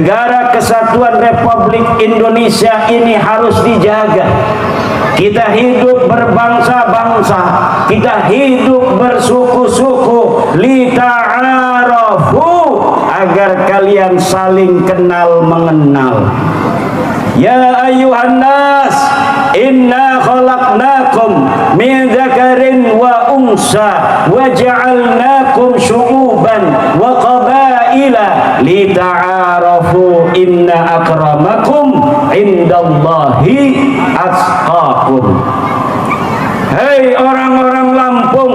Negara Kesatuan Republik Indonesia ini harus dijaga. Kita hidup berbangsa-bangsa, kita hidup bersuku-suku, lita'arafu, agar kalian saling kenal mengenal. Ya ayyuhan nas, inna khalaqnakum min dzakarin wa unsa wa ja'alnakum syu'uban wa qabaila lita'arafu inna akramakum indallahi atqakum. Hei orang-orang Lampung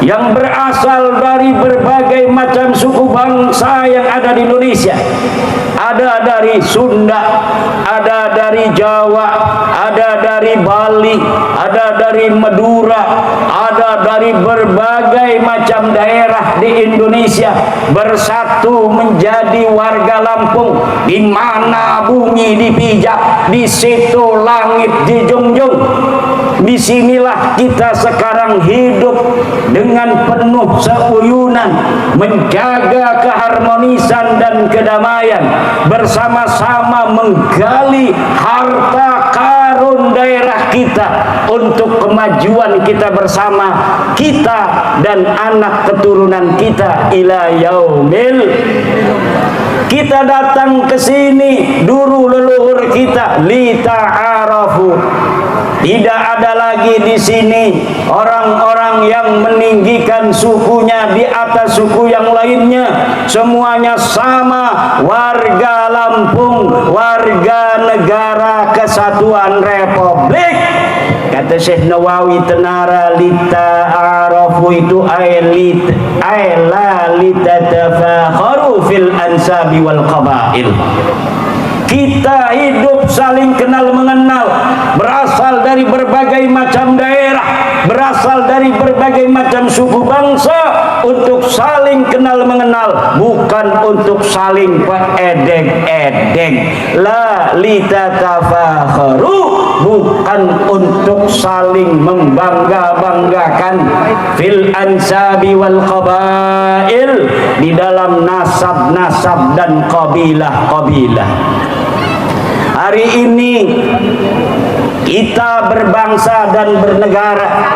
yang berasal dari berbagai macam suku bangsa yang ada di Indonesia. Ada dari Sunda, ada dari Jawa, ada dari Bali, ada dari Madura, ada dari berbagai macam daerah di Indonesia, bersatu menjadi warga Lampung. Di mana bumi dipijak, di situ langit dijunjung. Disinilah kita sekarang hidup dengan penuh seuyunan, menjaga keharmonisan dan kedamaian, bersama-sama menggali harta karun daerah kita untuk kemajuan kita bersama, kita dan anak keturunan kita ila yaumil. Kita datang ke sini dulu leluhur kita lita'arafu. Tidak ada lagi di sini orang-orang yang meninggikan sukunya di atas suku yang lainnya. Semuanya sama, warga Lampung, warga Negara Kesatuan Republik. Kata Syekh Nawawi Tenara, lita'arafu itu la litatafakharu fil ansabi wal qabail. Kita hidup saling kenal mengenal, berasal dari berbagai macam daerah, berasal dari berbagai macam suku bangsa, untuk saling kenal mengenal, bukan untuk saling edeg-edeg. La litatafakharu, bukan untuk saling membangga-banggakan, fil ansabi wal qabail, di dalam nasab-nasab dan kabilah-kabilah. Hari ini kita berbangsa dan bernegara,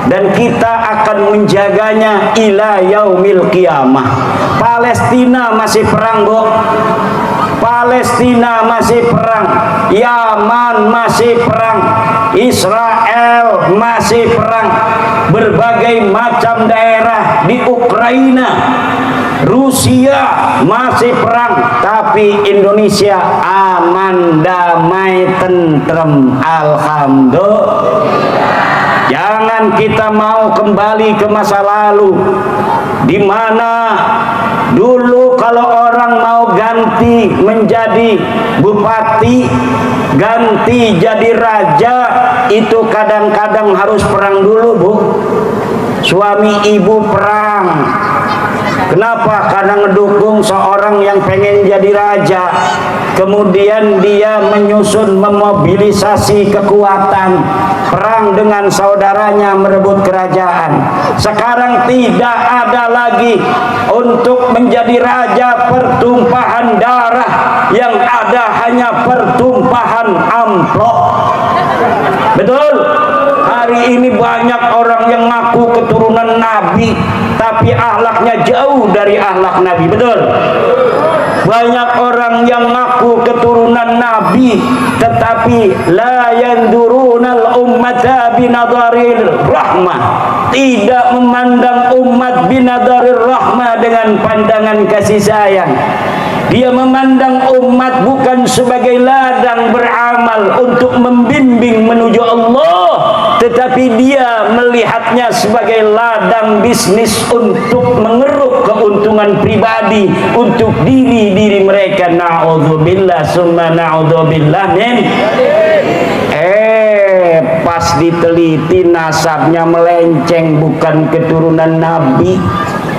dan kita akan menjaganya ila yaumil qiyamah. Palestina masih perang, Bu. Palestina masih perang, Yaman masih perang, Israel masih perang, berbagai macam daerah di Ukraina, Rusia masih perang, tapi Indonesia aman, damai, tentrem, alhamdulillah. Jangan kita mau kembali ke masa lalu, di mana dulu kalau orang mau ganti menjadi bupati, ganti jadi raja, itu kadang-kadang harus perang dulu, Bu. Suami ibu perang. Kenapa? Karena ngedukung seorang yang pengen jadi raja. Kemudian dia menyusun, memobilisasi kekuatan, perang dengan saudaranya merebut kerajaan. Sekarang tidak ada lagi untuk menjadi raja pertumpahan darah, yang ada hanya pertumpahan amplop. Betul? Hari ini banyak orang yang ngaku keturunan Nabi, tapi akhlaknya jauh dari akhlak Nabi. Betul? Banyak orang yang ngaku keturunan Nabi, tetapi la yandurunal ummata binadaril rahmah, tidak memandang umat binadaril rahmah dengan pandangan kasih sayang. Dia memandang umat bukan sebagai ladang beramal untuk membimbing menuju Allah, tetapi dia melihatnya sebagai ladang bisnis untuk mengeruk keuntungan pribadi untuk diri mereka. Na'udzubillah summa na'udzubillah min. Pas diteliti nasabnya melenceng, bukan keturunan Nabi.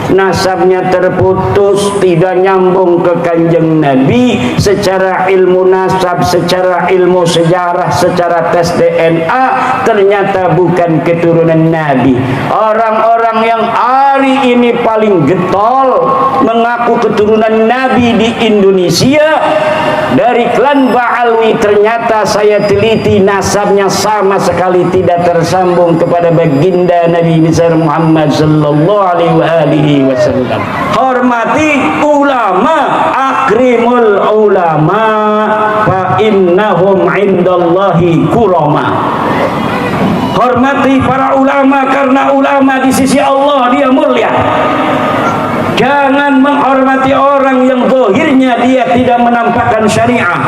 Nasabnya terputus, tidak nyambung ke kanjeng Nabi secara ilmu nasab, secara ilmu sejarah, secara tes DNA, ternyata bukan keturunan Nabi. Orang-orang yang hari ini paling getol mengaku keturunan Nabi di Indonesia dari klan Ba'alwi. Ternyata saya teliti nasabnya sama sekali tidak tersambung kepada baginda Nabi besar Muhammad sallallahu alaihi wasallam. Hormati ulama, akrimul ulama fa innahum indallahi kurama. Hormati para ulama karena ulama di sisi Allah dia mulia. Jangan menghormati orang yang zahirnya dia tidak menampakkan syariah.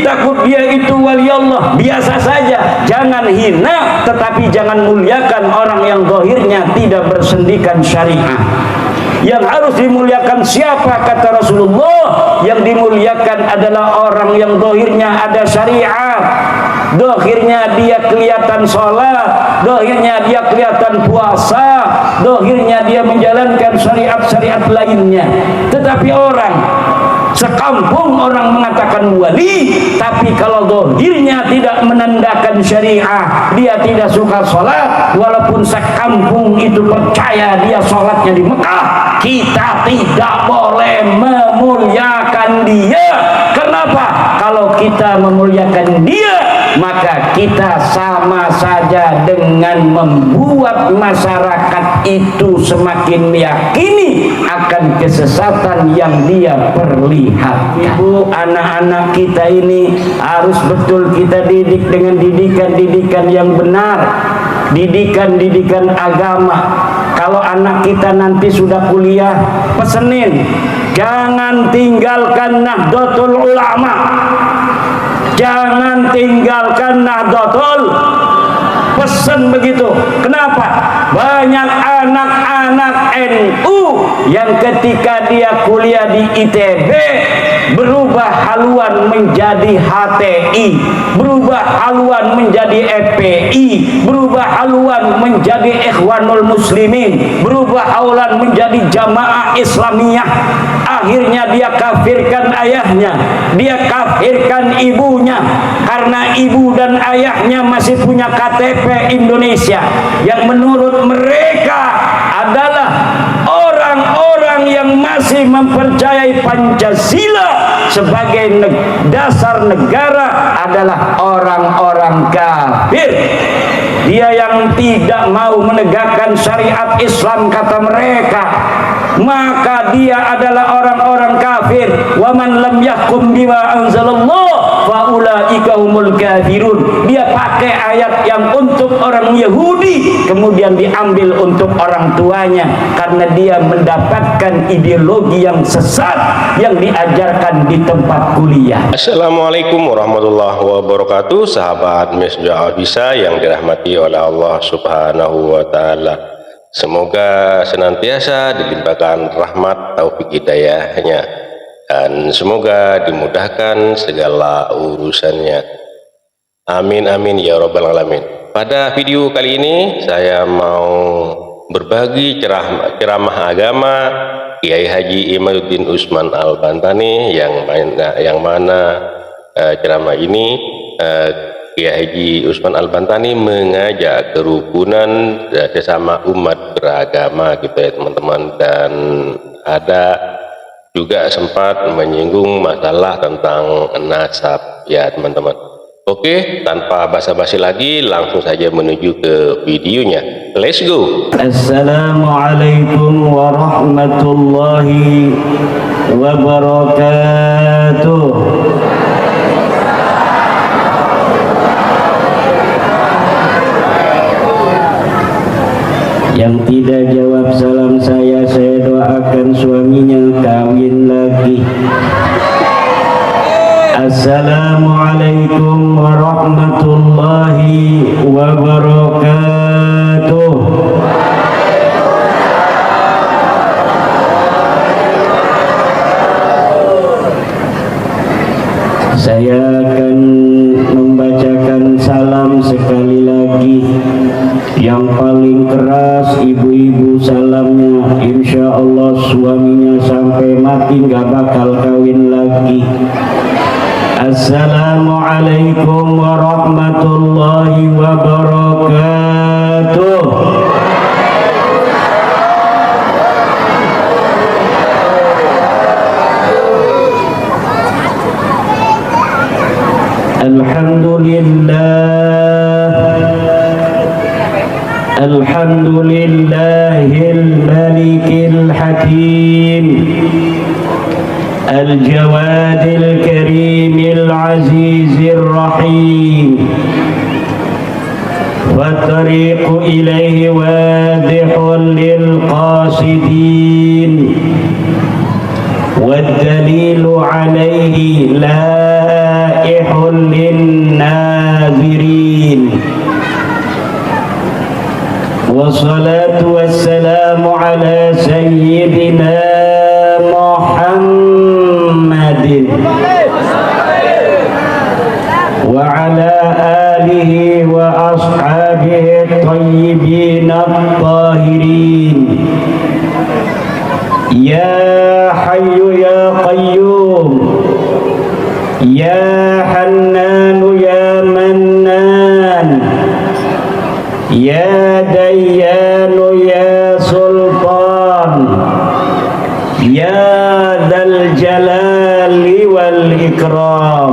Takut dia itu wali Allah biasa saja. Jangan hina, tetapi jangan muliakan orang yang zahirnya tidak bersendikan syariah. Yang harus dimuliakan siapa kata Rasulullah? Yang dimuliakan adalah orang yang zahirnya ada syariat, zahirnya dia kelihatan sholat, zahirnya dia kelihatan puasa, zahirnya dia menjalankan syariat-syariat lainnya. Tetapi orang sekampung orang mengatakan wali, tapi kalau zahirnya tidak menandakan syariah, dia tidak suka sholat, walaupun sekampung itu percaya dia sholatnya di Mekah, kita tidak boleh memuliakan dia. Kenapa? Kalau kita memuliakan dia, maka kita sama saja dengan membuat masyarakat itu semakin meyakini akan kesesatan yang dia perlihatkan. Ibu, anak-anak kita ini harus betul kita didik dengan didikan-didikan yang benar, didikan-didikan agama. Kalau anak kita nanti sudah kuliah, pesenin jangan tinggalkan Nahdlatul Ulama, jangan tinggalkan Nahdlatul, pesen begitu. Kenapa? Banyak anak-anak NU yang ketika dia kuliah di ITB berubah haluan menjadi HTI, berubah haluan menjadi FPI, berubah haluan menjadi Ikhwanul Muslimin, berubah haluan menjadi Jamaah Islamiyah. Akhirnya dia kafirkan ayahnya, dia kafirkan ibunya, karena ibu dan ayahnya masih punya KTP Indonesia yang menurut mereka adalah orang-orang yang masih mempercayai Pancasila sebagai dasar negara adalah orang-orang kafir. Dia yang tidak mau menegakkan syariat Islam kata mereka, maka dia adalah orang-orang kafir. Wa man lam yahkum bima anzalallah fa ulaika humul kafirun. Dia pakai ayat yang untuk orang Yahudi kemudian diambil untuk orang tuanya karena dia mendapatkan ideologi yang sesat yang diajarkan di tempat kuliah. Assalamualaikum warahmatullahi wabarakatuh. Sahabat Misbah Al-Bisa yang dirahmati oleh Allah Subhanahu wa taala. Semoga senantiasa dilimpahkan rahmat taufik hidayahnya dan semoga dimudahkan segala urusannya. Amin amin ya rabbal alamin. Pada video kali ini saya mau berbagi ceramah agama Kiai Haji Imaduddin Usman Al-Bantani yang mana ceramah ini Kiai Haji Usman Al-Bantani mengajak kerukunan sesama umat beragama gitu ya teman-teman, dan ada juga sempat menyinggung masalah tentang nasab ya teman-teman. Oke, tanpa basa-basi lagi langsung saja menuju ke videonya. Let's go. Assalamualaikum warahmatullahi wabarakatuh. Yang tidak jawab salam saya doakan suaminya kawin lagi. Assalamualaikum warahmatullahi wabarakatuh. Saya akan membacakan salam sekali lagi. Yang paling keras ibu-ibu salamnya, insya Allah suaminya sampai mati nggak bakal kawin lagi. Assalamualaikum warahmatullahi wabarakatuh. Alhamdulillahil malikil hakim al-jawadil karimil azizir rahim والطريق إليه واضح للقاصدين والدليل عليه لائح للناظرين والصلاة والسلام على سيدنا محمد وعلى آله وأصحابه الطيبين الطاهرين يا حي يا قيوم يا حنان يا منان يا ديان يا سلطان يا ذا الجلال والإكرام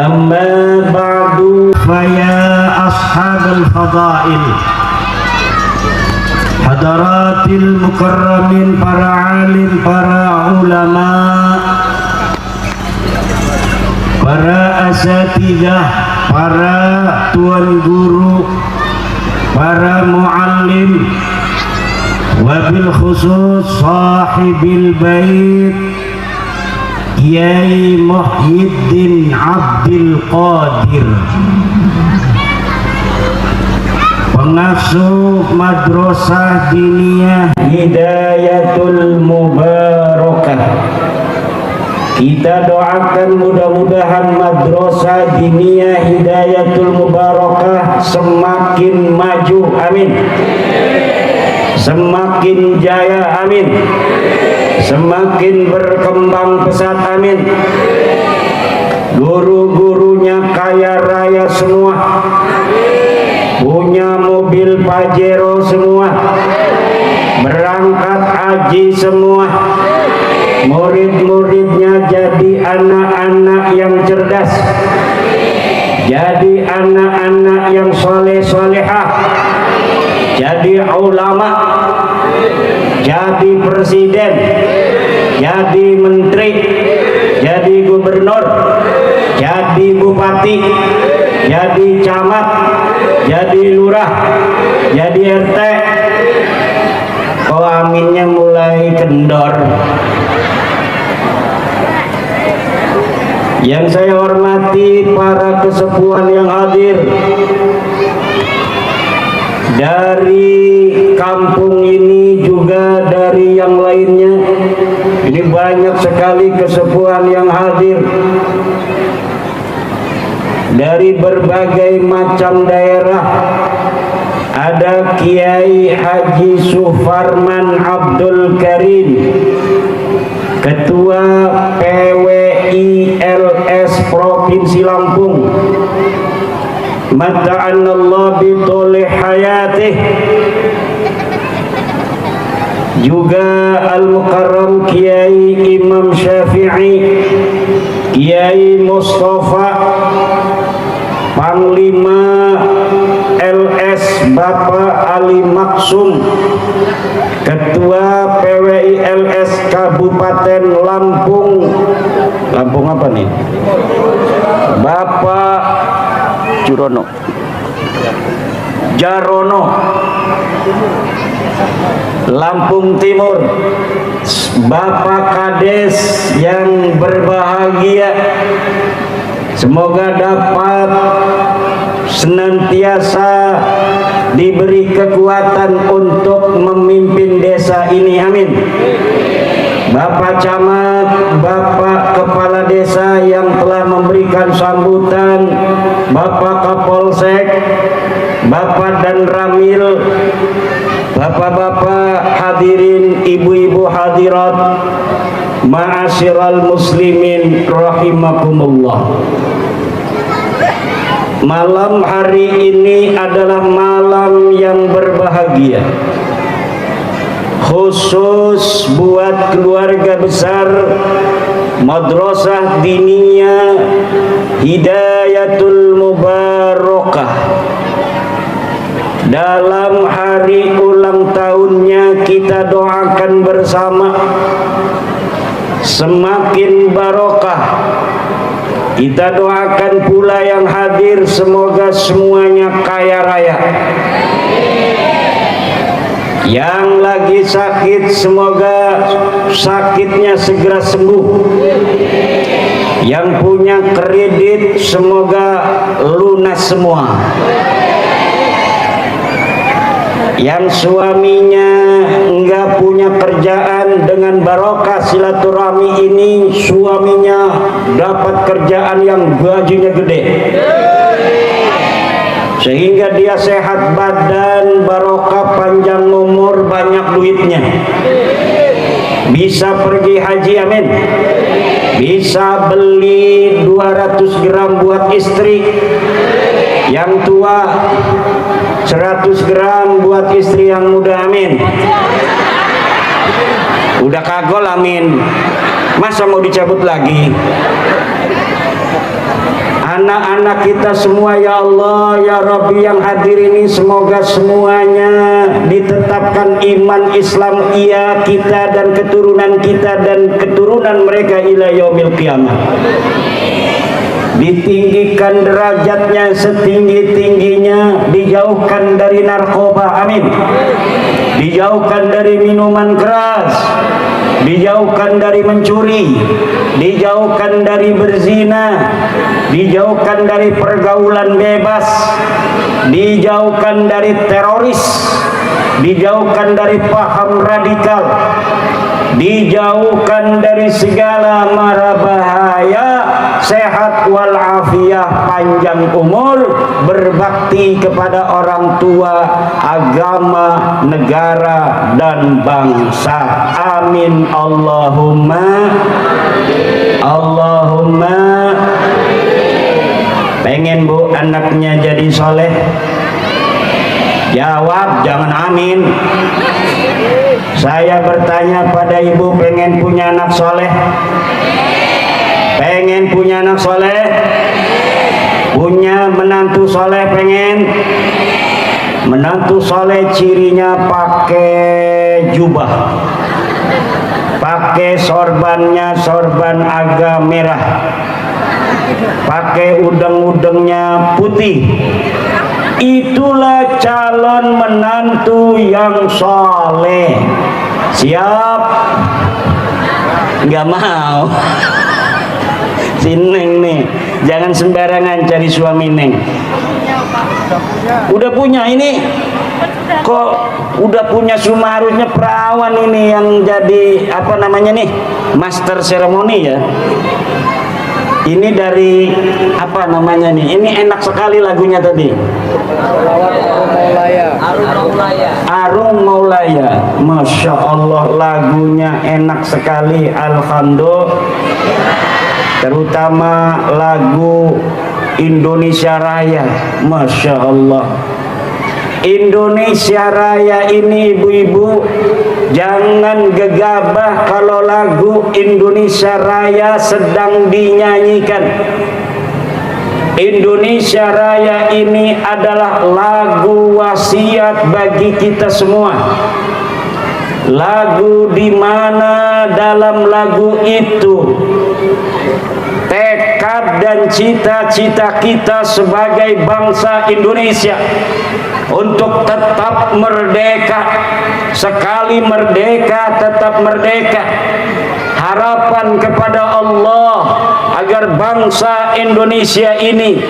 أما بعد فيا أصحاب الفضائل hadaratil mukarramin, para alim, para ulama, para asatidzah, para tuan guru, para muallim, wabil khusus sahibil bait Kiai Muhyiddin Abdul Qadir, pengasuh Madrasah Diniyah Hidayatul Mubarakah. Kita doakan mudah-mudahan Madrasah Diniyah Hidayatul Mubarakah semakin maju, amin. Semakin jaya, amin. Semakin berkembang pesat, amin. Guru-gurunya kaya raya semua, punya mobil Pajero semua, berangkat haji semua, murid-muridnya jadi anak-anak yang cerdas, jadi anak-anak yang soleh-solehah, jadi ulama, jadi presiden, jadi menteri, jadi gubernur, jadi bupati, jadi camat, jadi lurah, jadi RT. Kok aminnya mulai kendor. Yang saya hormati para kesepuhan yang hadir dari kampung ini, juga dari yang lainnya. Ini banyak sekali kesepuhan yang hadir dari berbagai macam daerah. Ada Kiai Haji Sufarman Abdul Karim, Ketua PWILS Provinsi Lampung, mata'anallah bituli hayatih. Juga Al-Mukarram Kiai Imam Syafi'i, Kiai Mustafa, Panglima LS Bapak Ali Maksum, Ketua PWILS Kabupaten Lampung. Lampung apa nih? Bapak Jarono, Lampung Timur. Bapak Kades yang berbahagia, semoga dapat senantiasa diberi kekuatan untuk memimpin desa ini, amin. Bapak Camat, Bapak Kepala Desa yang telah memberikan sambutan, Bapak Kapolsek, Bapak dan Ramil, Bapak-bapak hadirin, ibu-ibu hadirat, ma'asyiral muslimin rahimakumullah. Malam hari ini adalah malam yang berbahagia, khusus buat keluarga besar Madrasah Diniyah Hidayatul Mubarakah. Dalam hari ulang tahunnya kita doakan bersama semakin barokah. Kita doakan pula yang hadir semoga semuanya kaya raya. Yang lagi sakit semoga sakitnya segera sembuh. Yang punya kredit semoga lunas semua. Yang suaminya enggak punya kerjaan, dengan barokah silaturahmi ini suaminya dapat kerjaan yang gajinya gede, sehingga dia sehat badan, barokah panjang umur, banyak duitnya, bisa pergi haji, amin, bisa beli 200 gram buat istri, yang tua 100 gram buat istri yang muda, amin. Udah kagol, amin. Masa mau dicabut lagi? Anak-anak kita semua ya Allah ya Rabbi yang hadir ini semoga semuanya ditetapkan iman Islam iya kita dan keturunan mereka ila yaumil qiyamah. Ditinggikan derajatnya setinggi-tingginya, dijauhkan dari narkoba, amin, dijauhkan dari minuman keras, dijauhkan dari mencuri, dijauhkan dari berzina, dijauhkan dari pergaulan bebas, dijauhkan dari teroris, dijauhkan dari paham radikal, dijauhkan dari segala mara bahaya, sehat walafiat, panjang umur, berbakti kepada orang tua, agama, negara dan bangsa, amin. Allahumma pengen bu anaknya jadi soleh? Jawab, jangan amin. Saya bertanya pada ibu, pengen punya anak soleh? Pengen punya anak soleh? Punya menantu soleh pengen? Menantu soleh cirinya pakai jubah, pakai sorbannya sorban agak merah, pakai udeng-udengnya putih. Itulah calon menantu yang soleh. Siap? Nggak mau. Si Neng nih, jangan sembarangan cari suami Neng. Udah punya ini, kok udah punya semua, harusnya perawan ini yang jadi apa namanya nih, master seremoni ya. Ini dari apa namanya nih? Ini enak sekali lagunya tadi. Arum Maulaya. Masya Allah, lagunya enak sekali. Alhamdulillah. Terutama lagu Indonesia Raya. Masya Allah. Indonesia Raya ini ibu-ibu jangan gegabah kalau lagu Indonesia Raya sedang dinyanyikan. Indonesia Raya ini adalah lagu wasiat bagi kita semua. Lagu di mana dalam lagu itu tekad dan cita-cita kita sebagai bangsa Indonesia untuk tetap merdeka, sekali merdeka tetap merdeka. Harapan kepada Allah agar bangsa Indonesia ini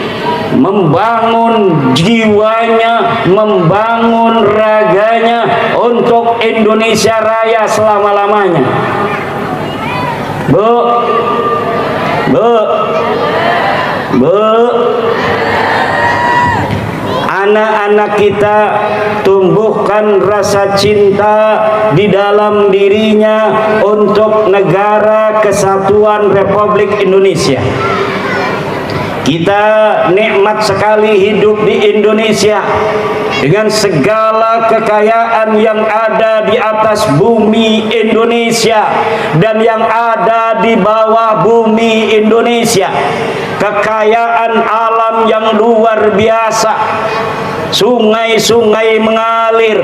membangun jiwanya, membangun raganya untuk Indonesia Raya selama-lamanya. Bu, anak-anak kita tumbuhkan rasa cinta di dalam dirinya untuk negara kesatuan Republik Indonesia. Kita nikmat sekali hidup di Indonesia dengan segala kekayaan yang ada di atas bumi Indonesia dan yang ada di bawah bumi Indonesia. Kekayaan alam yang luar biasa. Sungai-sungai mengalir.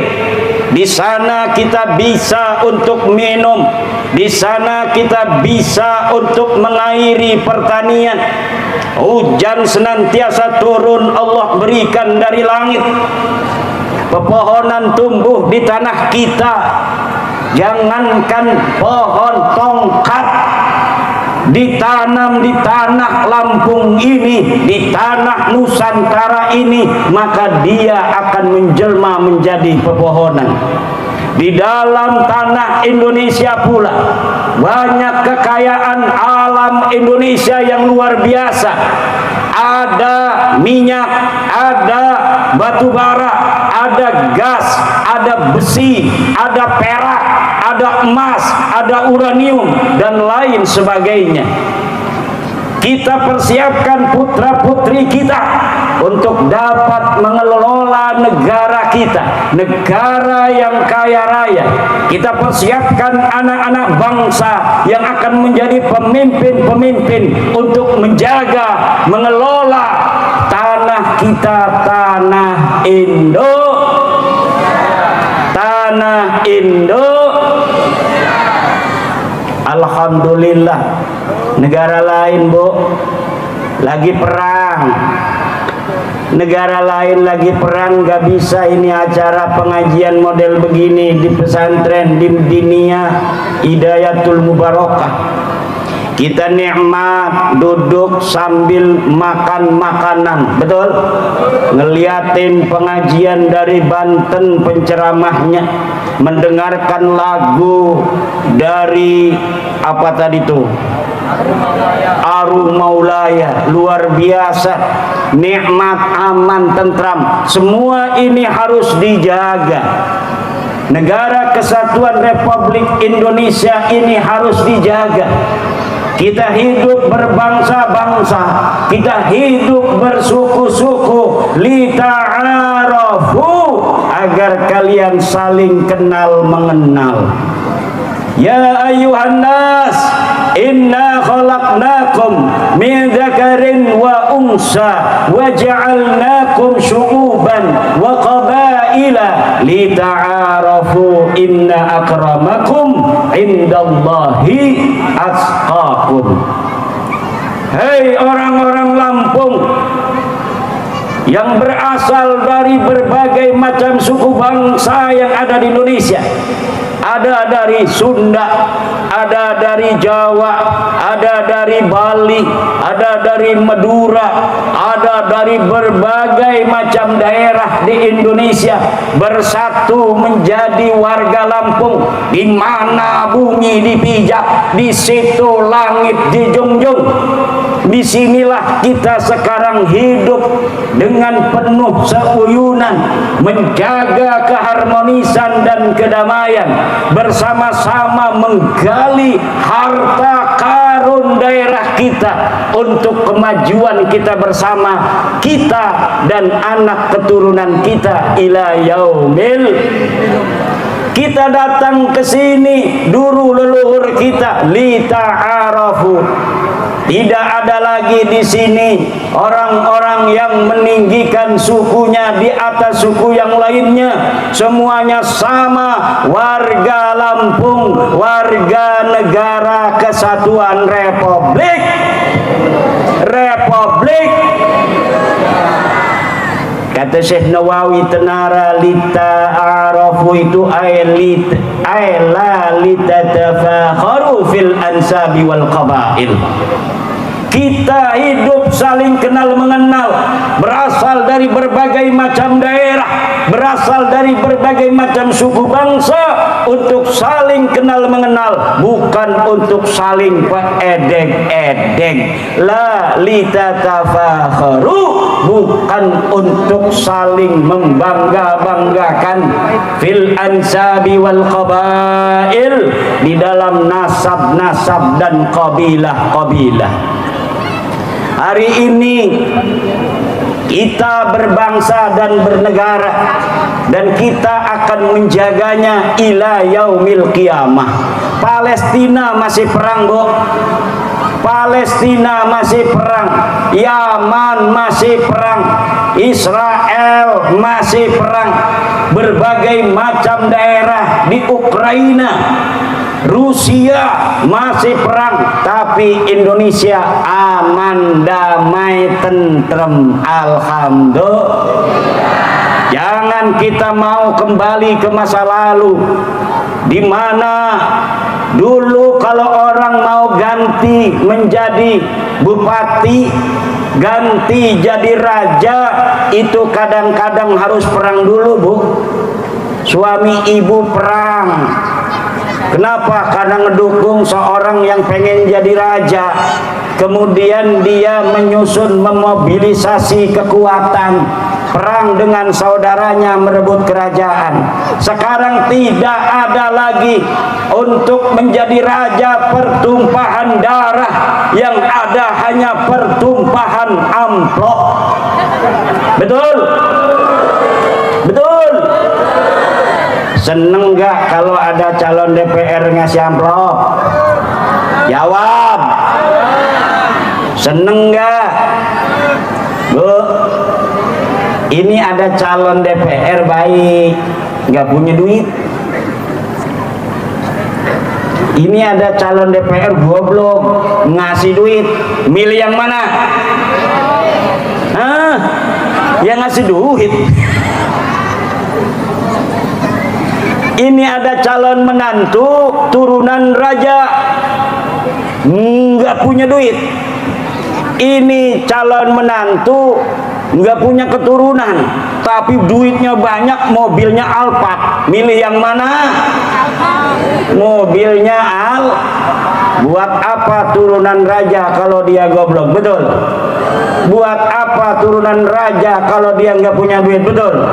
Di sana kita bisa untuk minum. Di sana kita bisa untuk mengairi pertanian. Hujan senantiasa turun Allah berikan dari langit. Pepohonan tumbuh di tanah kita. Jangankan pohon tongkat ditanam di tanah Lampung ini, di tanah Nusantara ini, maka dia akan menjelma menjadi pepohonan. Di dalam tanah Indonesia pula banyak kekayaan alam Indonesia yang luar biasa. Ada minyak, ada batu bara, ada gas, ada besi, ada perak, ada emas, ada uranium dan lain sebagainya. Kita persiapkan putra-putri kita untuk dapat mengelola negara kita, negara yang kaya raya. Kita persiapkan anak-anak bangsa yang akan menjadi pemimpin-pemimpin untuk menjaga, mengelola tanah kita, tanah Indo. Tanah Indo. Alhamdulillah. Negara lain, Bu, lagi perang. Negara lain lagi perang, gak bisa ini acara pengajian model begini di pesantren di Diniyah Hidayatul Mubarakah. Kita nikmat duduk sambil makan makanan, betul? Ngeliatin pengajian dari Banten penceramahnya, mendengarkan lagu dari apa tadi tuh? Arum Maulaya, luar biasa, nikmat, aman, tentram. Semua ini harus dijaga. Negara Kesatuan Republik Indonesia ini harus dijaga. Kita hidup berbangsa-bangsa, kita hidup bersuku-suku, lita'arafu, agar kalian saling kenal mengenal. Ya ayuhan nas, inna khalaqnakum min dzakarin wa unsa wa ja'alnakum syu'uban wa qabaila lita'arafu inna akramakum indallahi atqakum. Hei orang-orang Lampung yang berasal dari berbagai macam suku bangsa yang ada di Indonesia. Ada dari Sunda, ada dari Jawa, ada dari Bali, ada dari Madura, ada dari berbagai macam daerah di Indonesia bersatu menjadi warga Lampung. Di mana bumi dipijak, di situ langit dijunjung. Disinilah kita sekarang hidup dengan penuh seuyunan, menjaga keharmonisan dan kedamaian, bersama-sama menggali harta karun daerah kita untuk kemajuan kita bersama, kita dan anak keturunan kita ila yaumil. Kita datang ke sini dulu leluhur kita lita'arafu. Tidak ada lagi di sini orang-orang yang meninggikan sukunya di atas suku yang lainnya. Semuanya sama, warga Lampung, warga negara Kesatuan Republik Kata Syekh Nawawi Tenara, lita'arafu itu la litatafakharu fil ansabi wal qabail. Kita hidup saling kenal mengenal, berasal dari berbagai macam daerah, berasal dari berbagai macam suku bangsa, untuk saling kenal mengenal, bukan untuk saling edeg-edeg. La litatafakharu, bukan untuk saling membangga-banggakan fil ansabi wal qabail, di dalam nasab-nasab dan qabilah-qabilah. Hari ini kita berbangsa dan bernegara, dan kita akan menjaganya ila yaumil qiyamah. Palestina masih perang, Bu. Palestina masih perang, Yaman masih perang, Israel masih perang, berbagai macam daerah di Ukraina, Rusia masih perang, tapi Indonesia aman, damai, tentrem, alhamdulillah. Jangan kita mau kembali ke masa lalu, di mana dulu kalau orang mau ganti menjadi bupati, ganti jadi raja, itu kadang-kadang harus perang dulu, Bu. Suami ibu perang. Kenapa? Karena ngedukung seorang yang pengen jadi raja. Kemudian dia menyusun, memobilisasi kekuatan, perang dengan saudaranya merebut kerajaan. Sekarang tidak ada lagi untuk menjadi raja pertumpahan darah, yang ada hanya pertumpahan amplop. Betul? Betul? Seneng gak kalau ada calon DPR ngasih amplop? Jawab. Seneng gak? Bu, ini ada calon DPR baik, nggak punya duit. Ini ada calon DPR goblok, ngasih duit. Milih yang mana? Yang ngasih duit. Ini ada calon menantu turunan raja, nggak punya duit. Ini calon menantu nggak punya keturunan, tapi duitnya banyak, mobilnya Alphard. Milih yang mana? Mobilnya Buat apa turunan raja kalau dia goblok? Betul. Buat apa turunan raja kalau dia nggak punya duit? Betul.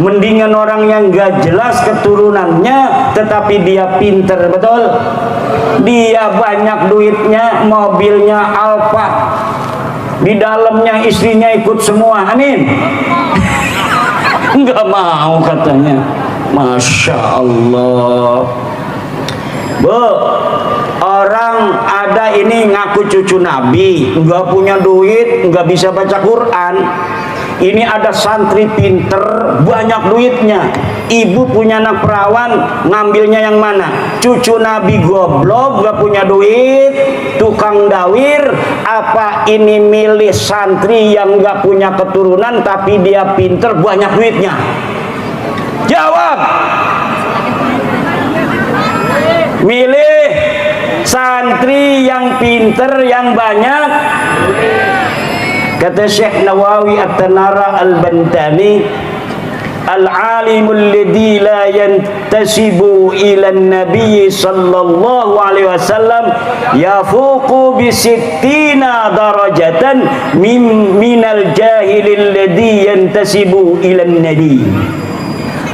Mendingan orang yang nggak jelas keturunannya tetapi dia pinter. Betul. Dia banyak duitnya, mobilnya Alphard, di dalamnya istrinya ikut semua. Amin. Nggak mau katanya. Masya Allah. Bu, orang ada ini ngaku cucu Nabi, nggak punya duit, nggak bisa baca Quran. Ini ada santri pinter, banyak duitnya. Ibu punya anak perawan, ngambilnya yang mana? Cucu Nabi goblok, nggak punya duit, tukang dawir. Apa ini milih santri yang nggak punya keturunan tapi dia pinter, banyak duitnya? Jawab. Milih santri yang pinter, yang banyak. Kata Syekh Nawawi At-Tanara Al-Bantani, al-alimul ladzi la yantasibu ila an-nabiy sallallahu alaihi wasallam yafuqu bi sittina darajatan minal jahilil ladzi yantasibu ila an-nabi.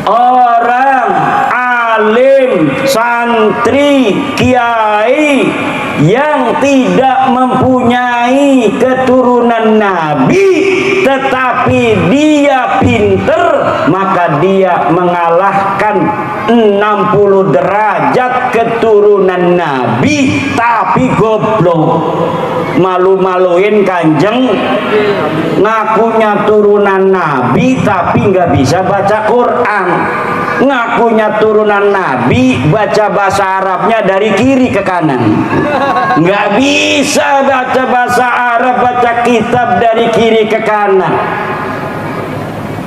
Orang alim, santri, kiai yang tidak mempunyai keturunan Nabi tetapi dia pinter, maka dia mengalahkan 60 derajat keturunan Nabi tapi goblok. Malu-maluin Kanjeng, ngakunya turunan Nabi tapi nggak bisa baca Quran. Ngakunya turunan Nabi, baca bahasa Arabnya dari kiri ke kanan. Nggak bisa baca bahasa Arab, baca kitab dari kiri ke kanan.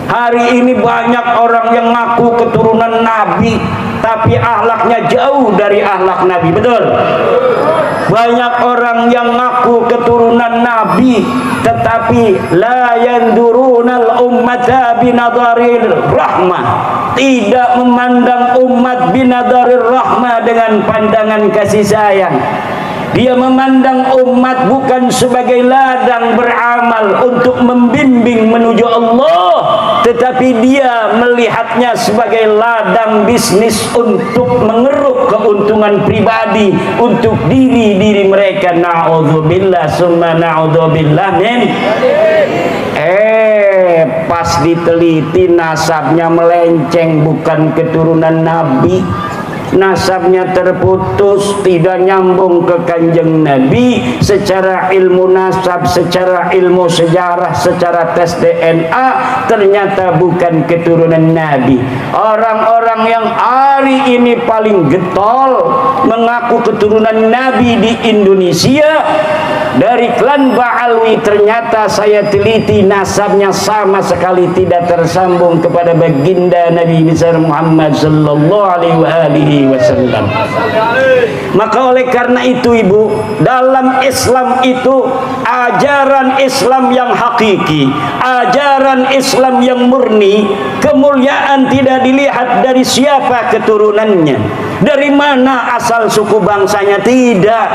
Hari ini banyak orang yang ngaku keturunan Nabi tapi akhlaknya jauh dari akhlak Nabi. Betul. Banyak orang yang ngaku keturunan Nabi tetapi la yandurunal ummata binadharil rahmah, tidak memandang umat binadharil rahmah dengan pandangan kasih sayang. Dia memandang umat bukan sebagai ladang beramal untuk membimbing menuju Allah, tetapi dia melihatnya sebagai ladang bisnis untuk mengeruk keuntungan pribadi untuk diri mereka. Na'udzubillah summa na'udzubillah min. Pas diteliti nasabnya melenceng, bukan keturunan Nabi. Nasabnya terputus, tidak nyambung ke kanjeng Nabi secara ilmu nasab, secara ilmu sejarah, secara tes DNA, ternyata bukan keturunan Nabi. Orang-orang yang hari ini paling getol mengaku keturunan Nabi di Indonesia dari klan Ba'alwi, ternyata saya teliti nasabnya sama sekali tidak tersambung kepada baginda Nabi besar Muhammad sallallahu alaihi wasallam. Maka oleh karena itu ibu, dalam Islam itu ajaran Islam yang hakiki, ajaran Islam yang murni, kemuliaan tidak dilihat dari siapa keturunannya, dari mana asal suku bangsanya, tidak.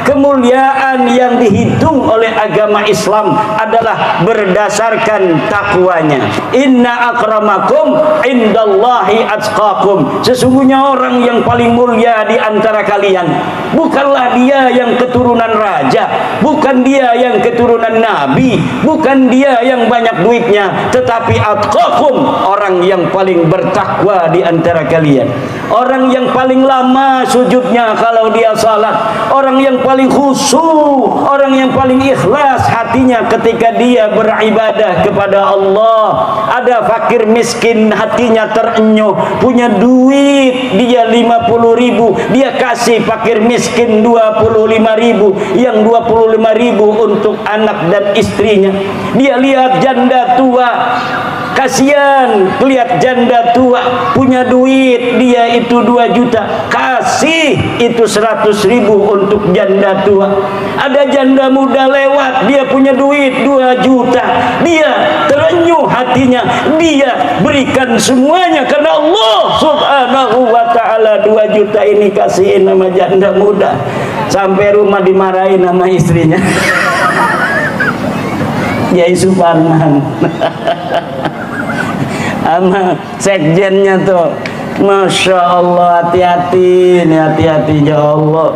Kemuliaan yang dihitung oleh agama Islam adalah berdasarkan takwanya. Inna akramakum indallahi atqakum. Sesungguhnya orang yang paling mulia di antara kalian bukanlah dia yang keturunan raja, bukan dia yang keturunan nabi, bukan dia yang banyak duitnya, tetapi atqakum, orang yang paling bertakwa di antara kalian, orang yang paling lama sujudnya kalau dia salat, orang yang paling khusyuk, orang yang paling ikhlas hatinya ketika dia beribadah kepada Allah. Ada fakir miskin hatinya terenyuh, punya duit dia 50.000, dia kasih fakir miskin 25.000, yang 25.000 untuk anak dan istrinya. Dia lihat janda tua, kasihan lihat janda tua punya duit, dia itu 2 juta, kasih itu 100.000 untuk janda tua. Ada janda muda lewat, dia punya duit 2 juta, dia terenyuh hatinya, dia berikan semuanya karena Allah subhanahu wa ta'ala. 2 juta ini kasihin nama janda muda, sampai rumah dimarahin sama istrinya. Yai Suparman sama sekjennya tuh, Masya Allah, hati-hati nih, hati-hati ya Allah.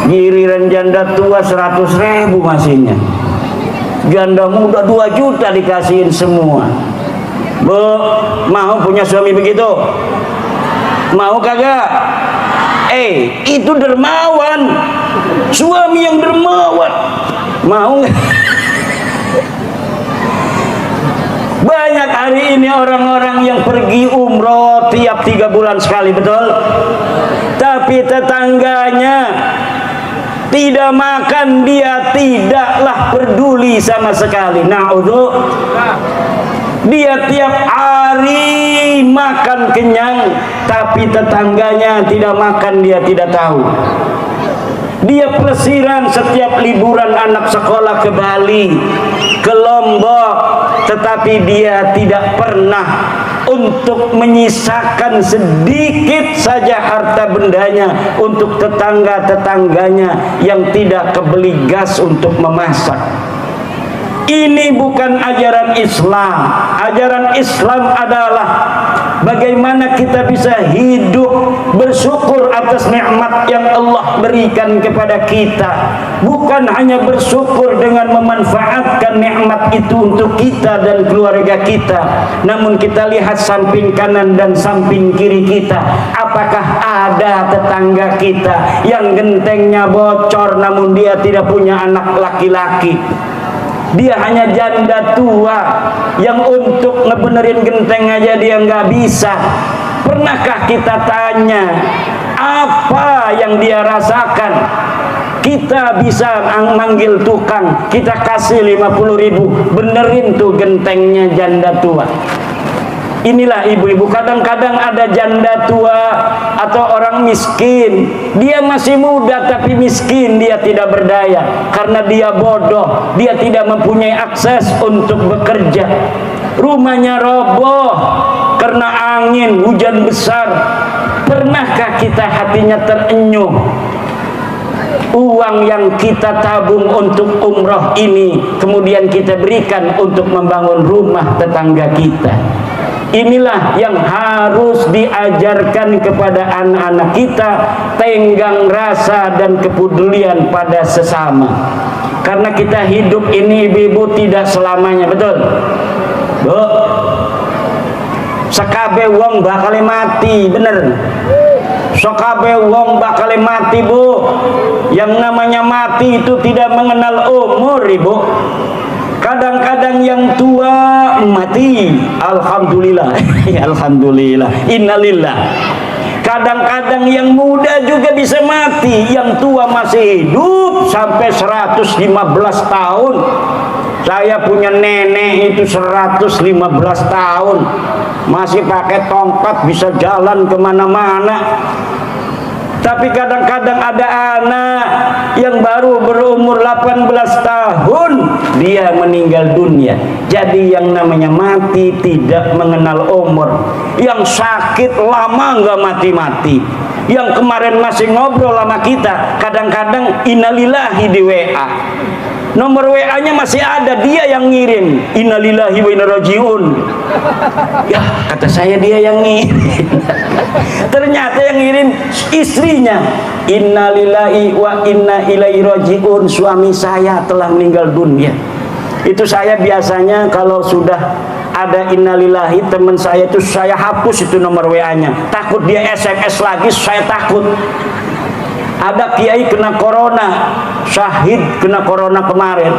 Giliran janda tua 100.000 masihnya, janda muda 2 juta dikasihin semua. Bu, mau punya suami begitu? Mau kagak? Itu dermawan, suami yang dermawan. Mau nggak? Banyak hari ini orang-orang yang pergi umroh tiap 3 bulan sekali, betul? Tapi tetangganya tidak makan, dia tidaklah peduli sama sekali. Dia tiap hari makan kenyang, tapi tetangganya tidak makan, dia tidak tahu. Dia pelesiran setiap liburan anak sekolah ke Bali, ke Lombok, tetapi dia tidak pernah untuk menyisakan sedikit saja harta bendanya untuk tetangga-tetangganya yang tidak kebeli gas untuk memasak. Ini bukan ajaran Islam. Ajaran Islam adalah bagaimana kita bisa hidup bersyukur atas nikmat yang Allah berikan kepada kita. Bukan hanya bersyukur dengan memanfaatkan nikmat itu untuk kita dan keluarga kita, namun kita lihat samping kanan dan samping kiri kita. Apakah ada tetangga kita yang gentengnya bocor namun dia tidak punya anak laki-laki? Dia hanya janda tua yang untuk ngebenerin genteng aja dia nggak bisa. Pernahkah kita tanya apa yang dia rasakan? Kita bisa manggil tukang, kita kasih 50.000, benerin tuh gentengnya janda tua. Inilah ibu-ibu, kadang-kadang ada janda tua atau orang miskin, dia masih muda tapi miskin, dia tidak berdaya karena dia bodoh, dia tidak mempunyai akses untuk bekerja. Rumahnya roboh karena angin, hujan besar, Pernahkah kita hatinya terenyuh uang yang kita tabung untuk umroh ini kemudian kita berikan untuk membangun rumah tetangga kita? Inilah yang harus diajarkan kepada anak-anak kita, tenggang rasa dan kepedulian pada sesama. Karena kita hidup ini ibu-ibu tidak selamanya, betul? Bu, sekabe wong bakal mati, bener? Sekabe wong bakal mati, Bu. Yang namanya mati itu tidak mengenal umur, Ibu. Kadang-kadang yang tua mati, alhamdulillah. Alhamdulillah, innalillah. Kadang-kadang yang muda juga bisa mati, yang tua masih hidup sampai 115 tahun. Saya punya nenek itu 115 tahun, masih pakai tongkat, bisa jalan kemana-mana. Tapi kadang-kadang ada anak yang baru berumur 18 tahun dia meninggal dunia. Jadi yang namanya mati tidak mengenal umur. Yang sakit lama nggak mati-mati. Yang kemarin masih ngobrol sama kita, kadang-kadang innalillahi di WA. Nomor WA-nya masih ada, dia yang ngirim. Innalillahi wa inna rajiun. Ya, kata saya dia yang ngirim. Ternyata yang ngirim istrinya. Innalillahi wa inna ilaihi rajiun. Suami saya telah meninggal dunia. Itu saya biasanya kalau sudah ada innalillahi, teman saya itu saya hapus itu nomor WA-nya. Takut dia SMS lagi, saya takut. Ada kiai kena corona, syahid kena corona kemarin,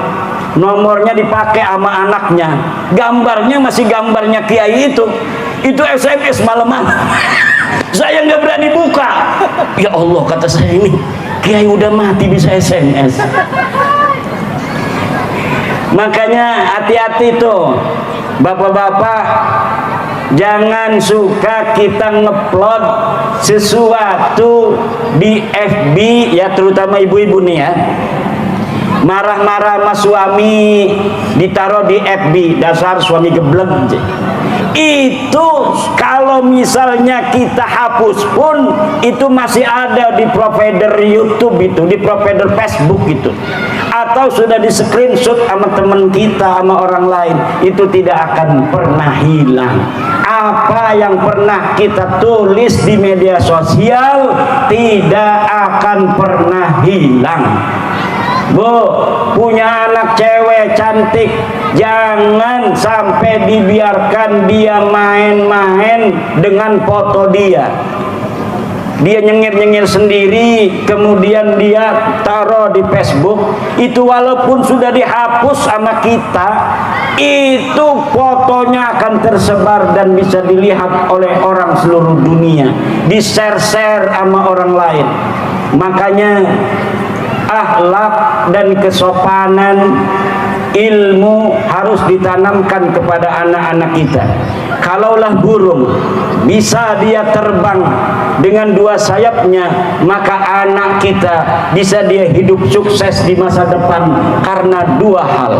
nomornya dipakai sama anaknya, gambarnya masih gambarnya kiai itu SMS malam-malam. Saya nggak berani buka. Ya Allah, kata saya, ini kiai udah mati bisa SMS. Makanya hati-hati tuh bapak-bapak, jangan suka kita ngupload sesuatu di FB ya, terutama ibu-ibu nih ya. Marah-marah sama suami ditaruh di FB, dasar suami geblek. Itu kalau misalnya kita hapus pun itu masih ada di provider YouTube itu, di provider Facebook itu, atau sudah di screenshot sama teman kita, sama orang lain, itu tidak akan pernah hilang. Apa yang pernah kita tulis di media sosial tidak akan pernah hilang. Bu, punya anak cewek cantik, jangan sampai dibiarkan dia main-main dengan foto dia. Dia nyengir-nyengir sendiri, kemudian dia taruh di Facebook. Itu walaupun sudah dihapus sama kita, itu fotonya akan tersebar dan bisa dilihat oleh orang seluruh dunia, di-share-share sama orang lain. Makanya akhlak dan kesopanan, ilmu harus ditanamkan kepada anak-anak kita. Kalaulah burung bisa dia terbang dengan dua sayapnya, maka anak kita bisa dia hidup sukses di masa depan karena dua hal.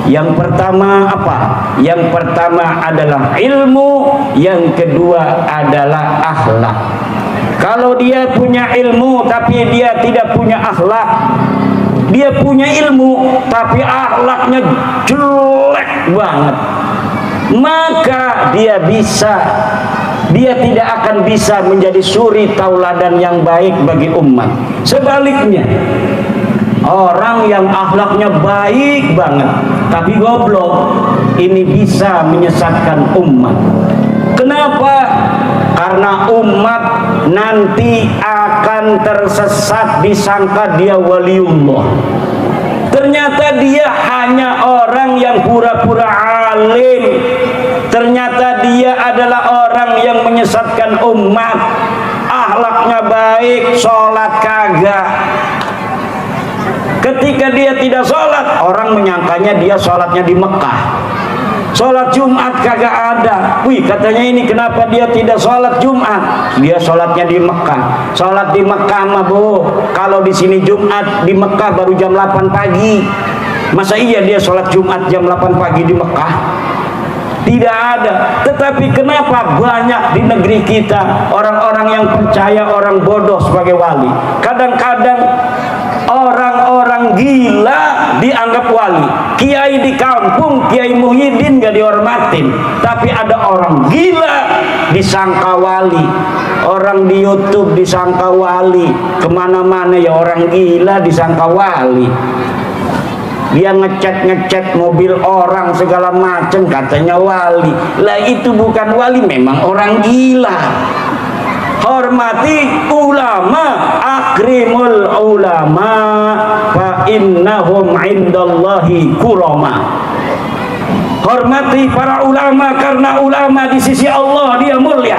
Yang pertama apa? Yang pertama adalah ilmu, yang kedua adalah akhlak. Kalau dia punya ilmu tapi dia tidak punya akhlak, dia punya ilmu tapi akhlaknya jelek banget, maka dia tidak akan bisa menjadi suri tauladan yang baik bagi umat. Sebaliknya, orang yang akhlaknya baik banget tapi goblok, ini bisa menyesatkan umat. Kenapa? Karena umat nanti akan tersesat, disangka dia waliullah. Ternyata dia hanya orang yang pura-pura alim. Ternyata dia adalah orang yang menyesatkan umat. Akhlaknya baik, sholat kagak. Ketika dia tidak sholat, orang menyangkanya dia sholatnya di Mekah. Sholat Jumat kagak ada. Wih, katanya ini kenapa dia tidak sholat Jumat? Dia sholatnya di Mekah. Sholat di Mekah mah Bu, kalau di sini Jumat, di Mekah baru jam 8 pagi. Masa iya dia sholat Jumat jam 8 pagi di Mekah? Tidak ada. Tetapi kenapa banyak di negeri kita orang-orang orang yang percaya orang bodoh sebagai wali. Kadang-kadang orang-orang gila dianggap wali. Kiai di kampung, Kiai Muhyiddin gak dihormatin, tapi ada orang gila disangka wali. Orang di YouTube disangka wali, kemana-mana ya orang gila disangka wali. Dia ngecek mobil orang segala macam, katanya wali. Lah itu bukan wali, memang orang gila. Hormati ulama, akrimul ulama fa innahum indallahi kurama. Hormati para ulama karena ulama di sisi Allah dia mulia.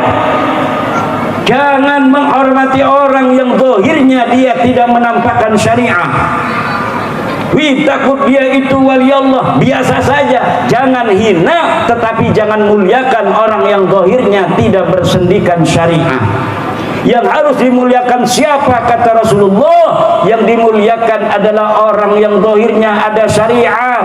Jangan menghormati orang yang zahirnya dia tidak menampakkan syariah. Takut dia itu wali Allah, biasa saja. Jangan hina, tetapi jangan muliakan orang yang zahirnya tidak bersendikan syariah. Yang harus dimuliakan siapa, kata Rasulullah? Yang dimuliakan adalah orang yang zahirnya ada syariat.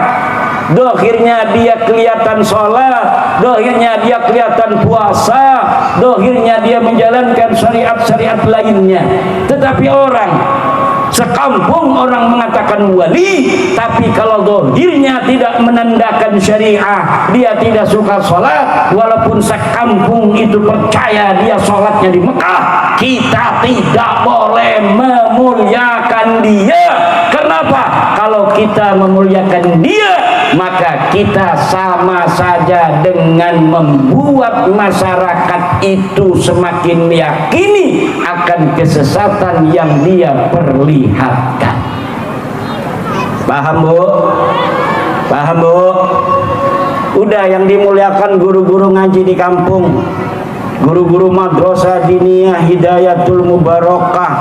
Zahirnya dia kelihatan sholat, zahirnya dia kelihatan puasa, zahirnya dia menjalankan syariat-syariat lainnya. Tetapi orang sekampung orang mengatakan wali, tapi kalau zahirnya tidak menandakan syariah, dia tidak suka sholat, walaupun sekampung itu percaya dia sholatnya di Mekah, kita tidak boleh memuliakan dia. Kenapa? Kalau kita memuliakan dia, maka kita sama saja dengan membuat masyarakat itu semakin meyakini akan kesesatan yang dia perlihatkan. Paham Bu? Paham Bu? Udah, yang dimuliakan guru-guru ngaji di kampung, guru-guru madrasah diniyah Hidayatul Mubarakah,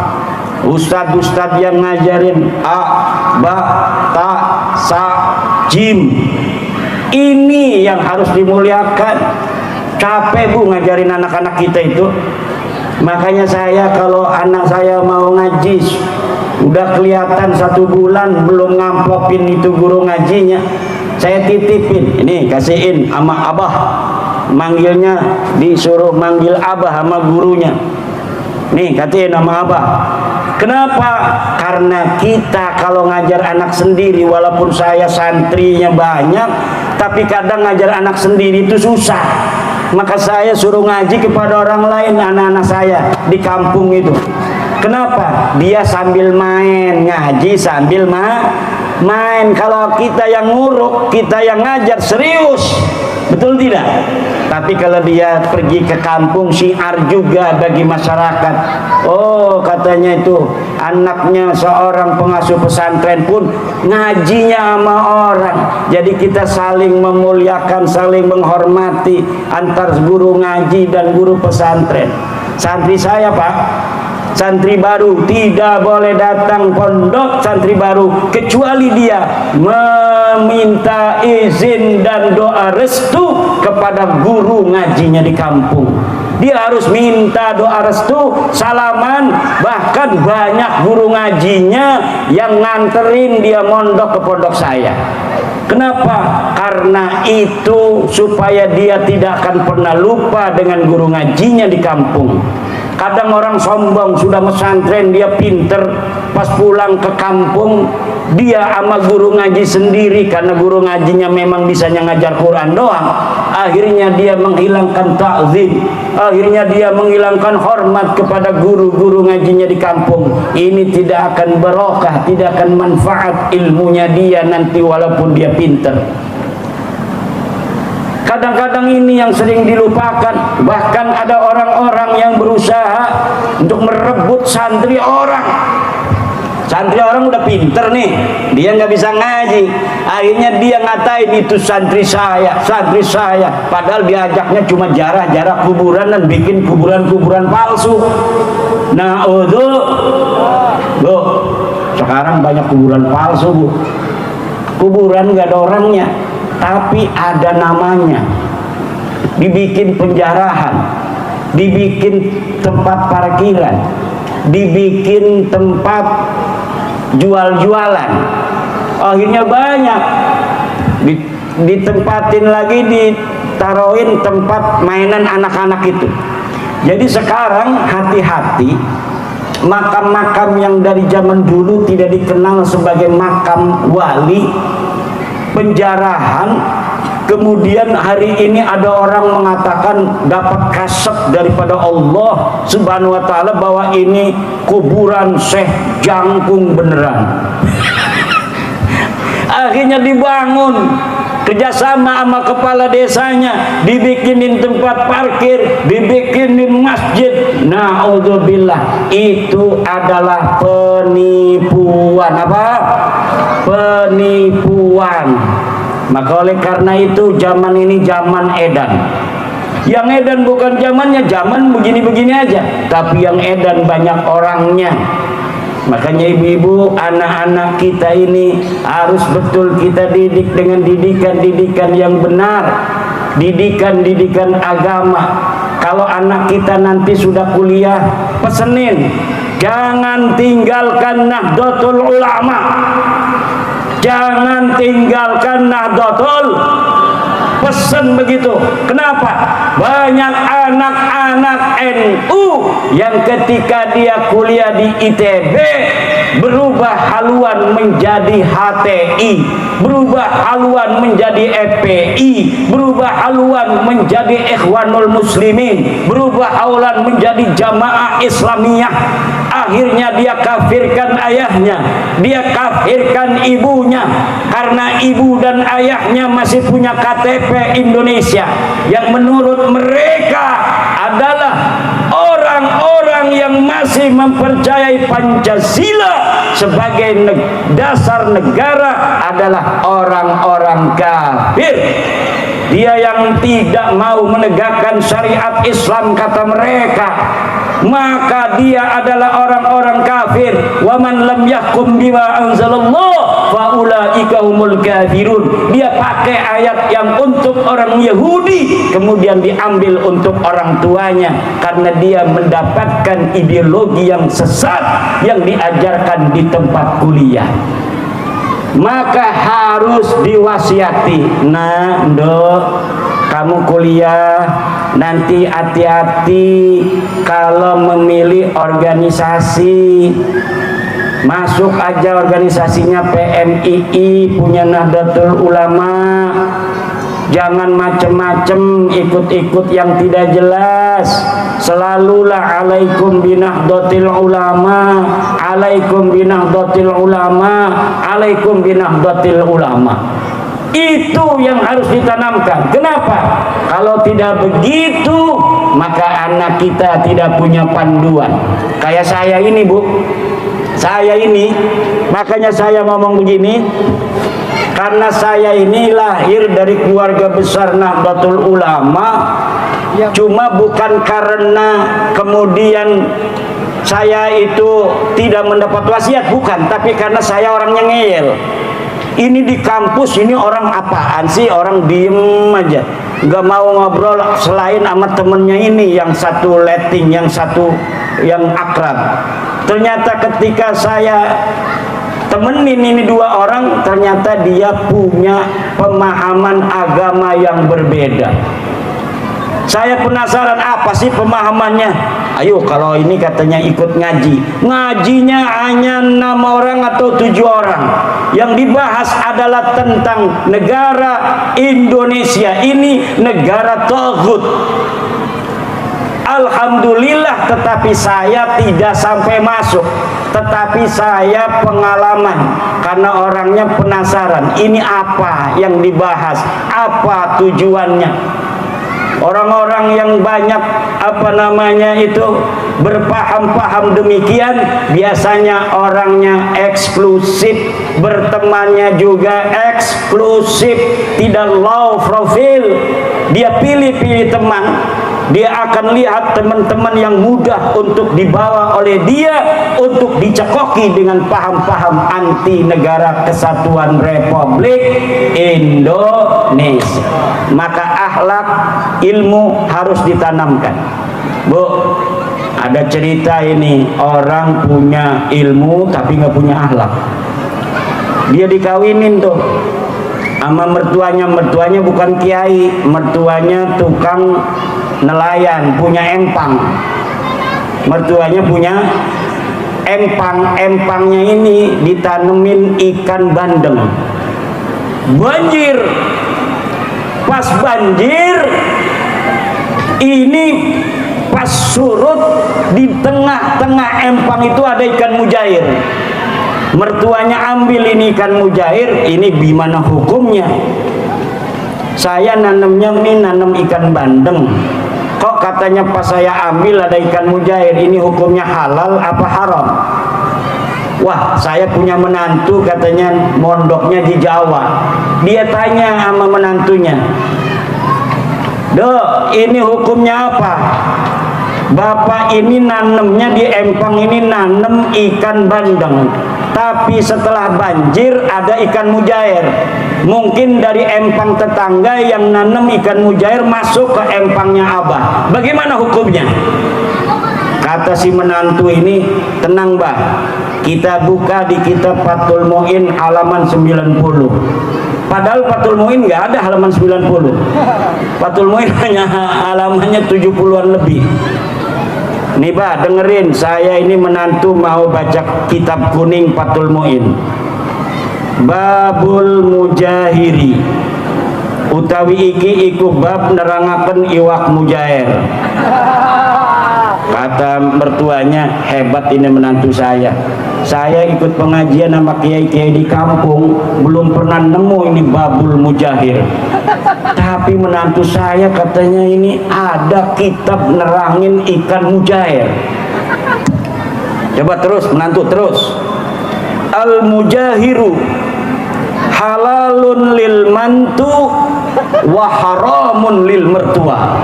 ustadz-ustadz yang ngajarin a, ba, ta, sa, jim. Ini yang harus dimuliakan. Capek Bu ngajarin anak-anak kita itu. Makanya saya kalau anak saya mau ngaji, udah kelihatan 1 bulan belum ngamplokin itu guru ngajinya, saya titipin, ini kasihin sama abah. Manggilnya disuruh manggil abah sama gurunya. Nih kasihin sama abah. Kenapa? Karena kita kalau ngajar anak sendiri, walaupun saya santrinya banyak, tapi kadang ngajar anak sendiri itu susah. Maka saya suruh ngaji kepada orang lain, anak-anak saya di kampung itu. Kenapa? Dia sambil main, ngaji sambil main. Kalau kita yang nguruk, kita yang ngajar serius, betul tidak? Tapi kalau dia pergi ke kampung, syiar juga bagi masyarakat. Oh, katanya itu anaknya seorang pengasuh pesantren pun ngajinya sama orang. Jadi kita saling memuliakan, saling menghormati antar guru ngaji dan guru pesantren. Santri saya Pak, santri baru tidak boleh datang pondok santri baru kecuali dia meminta izin dan doa restu kepada guru ngajinya di kampung. Dia harus minta doa restu, salaman. Bahkan banyak guru ngajinya yang nganterin dia mondok ke pondok saya. Kenapa? Karena itu supaya dia tidak akan pernah lupa dengan guru ngajinya di kampung. Kadang orang sombong sudah pesantren, dia pinter, pas pulang ke kampung dia sama guru ngaji sendiri, karena guru ngajinya memang bisanya ngajar Quran doang. Akhirnya dia menghilangkan ta'zim, akhirnya dia menghilangkan hormat kepada guru-guru ngajinya di kampung. Ini tidak akan barokah, tidak akan manfaat ilmunya dia nanti walaupun dia pinter. Kadang-kadang ini yang sering dilupakan. Bahkan ada orang-orang yang berusaha untuk merebut santri orang. Santri orang udah pinter nih, dia nggak bisa ngaji. Akhirnya dia ngatain itu santri saya, santri saya. Padahal diajaknya cuma jarah-jarah kuburan dan bikin kuburan-kuburan palsu. Nah, Bu, sekarang banyak kuburan palsu Bu. Kuburan nggak ada orangnya, tapi ada namanya. Dibikin penjarahan, dibikin tempat parkiran, dibikin tempat jual-jualan. Akhirnya banyak ditempatin lagi, ditaruhin tempat mainan anak-anak itu. Jadi sekarang hati-hati, makam-makam yang dari zaman dulu tidak dikenal sebagai makam wali, penjarahan, kemudian hari ini ada orang mengatakan dapat kasep daripada Allah Subhanahu wa ta'ala bahwa ini kuburan Syekh Jangkung beneran. Akhirnya dibangun kerjasama sama kepala desanya, dibikinin tempat parkir, dibikinin masjid. Na'udzubillah, itu adalah penipuan. Apa? Penipuan. Maka oleh karena itu zaman ini zaman edan. Yang edan bukan zamannya, zaman begini-begini aja, tapi yang edan banyak orangnya. Makanya ibu-ibu, anak-anak kita ini harus betul kita didik dengan didikan-didikan yang benar, didikan-didikan agama. Kalau anak kita nanti sudah kuliah, pesenin, jangan tinggalkan Nahdlatul Ulama, jangan tinggalkan Nahdlatul. Pesen begitu. Kenapa? Banyak anak-anak NU yang ketika dia kuliah di ITB berubah haluan menjadi HTI, berubah haluan menjadi FPI, berubah haluan menjadi Ikhwanul Muslimin, berubah haluan menjadi Jamaah Islamiyah. Akhirnya dia kafirkan ayahnya, dia kafirkan ibunya, karena ibu dan ayahnya masih punya KTP Indonesia yang menurut mereka adalah orang-orang yang masih mempercayai Pancasila sebagai dasar negara adalah orang-orang kafir. Dia yang tidak mau menegakkan syariat Islam kata mereka, maka dia adalah orang-orang kafir. Wa man lam yahkum bima anzalallah fa ulaika humul kafirun. Dia pakai ayat yang untuk orang Yahudi kemudian diambil untuk orang tuanya karena dia mendapatkan ideologi yang sesat yang diajarkan di tempat kuliah. Maka harus diwasiati, nah Ndok, kamu kuliah nanti hati-hati kalau memilih organisasi. Masuk aja organisasinya PMII, punya Nahdlatul Ulama. Jangan macem-macem ikut-ikut yang tidak jelas. Selalulah alaikum binahdlatil ulama, alaikum binahdlatil ulama, alaikum binahdlatil ulama. Itu yang harus ditanamkan. Kenapa? Kalau tidak begitu, maka anak kita tidak punya panduan. Kayak saya ini, Bu. Saya ini, makanya saya ngomong begini, karena saya ini lahir dari keluarga besar Nahdlatul Ulama, cuma bukan karena kemudian saya itu tidak mendapat wasiat, bukan, tapi karena saya orangnya ngeyel. Ini di kampus ini orang apaan sih, orang diem aja, nggak mau ngobrol selain sama temennya ini, yang satu letting, yang satu yang akrab. Ternyata ketika saya temenin ini dua orang, ternyata dia punya pemahaman agama yang berbeda. Saya penasaran apa sih pemahamannya. Ayo, kalau ini katanya ikut ngaji, ngajinya hanya 6 orang atau 7 orang. Yang dibahas adalah tentang negara Indonesia ini negara taghut. Alhamdulillah, tetapi saya tidak sampai masuk, tetapi saya pengalaman karena orangnya penasaran, ini apa yang dibahas, apa tujuannya. Orang-orang yang banyak berpaham-paham demikian biasanya orangnya eksklusif, bertemannya juga eksklusif, tidak low profile. Dia pilih-pilih teman. Dia akan lihat teman-teman yang mudah untuk dibawa oleh dia untuk dicekoki dengan paham-paham anti negara kesatuan Republik Indonesia. Maka akhlak ilmu harus ditanamkan. Bu, ada cerita ini, orang punya ilmu tapi nggak punya akhlak. Dia dikawinin tuh sama mertuanya bukan kiai, mertuanya tukang nelayan, punya empang. Mertuanya punya empang. Empangnya ini ditanemin ikan bandeng. Banjir. Pas banjir ini pas surut, di tengah-tengah empang itu ada ikan mujair. Mertuanya ambil ini ikan mujair, ini gimana hukumnya? Saya nanamnya ini nanam ikan bandeng, kok katanya pas saya ambil ada ikan mujair, ini hukumnya halal apa haram? Wah, saya punya menantu katanya mondoknya di Jawa. Dia tanya sama menantunya, "Dok, ini hukumnya apa?" "Bapak ini nanemnya di empang ini nanem ikan bandeng, tapi setelah banjir ada ikan mujair. Mungkin dari empang tetangga yang nanem ikan mujair masuk ke empangnya Abah. Bagaimana hukumnya?" Kata si menantu ini, "Tenang, Bah. Kita buka di kitab Fathul Mu'in halaman 90. Padahal Fathul Mu'in nggak ada halaman 90. Fathul Mu'in hanya halamannya 70-an lebih. Nih Bah, dengerin, saya ini menantu mau baca kitab kuning Fathul Mu'in. Babul Mujahiri utawi iki iku bab nerangaken iwak mujair. Kata mertuanya, "Hebat ini menantu saya. Saya ikut pengajian sama kiai-kiai di kampung, belum pernah nemu ini babul mujahir. Tapi menantu saya katanya ini ada kitab nerangin ikan mujair." Coba terus, menantu terus. "Al mujahiru halalun lil mantu wa haramun lil mertua."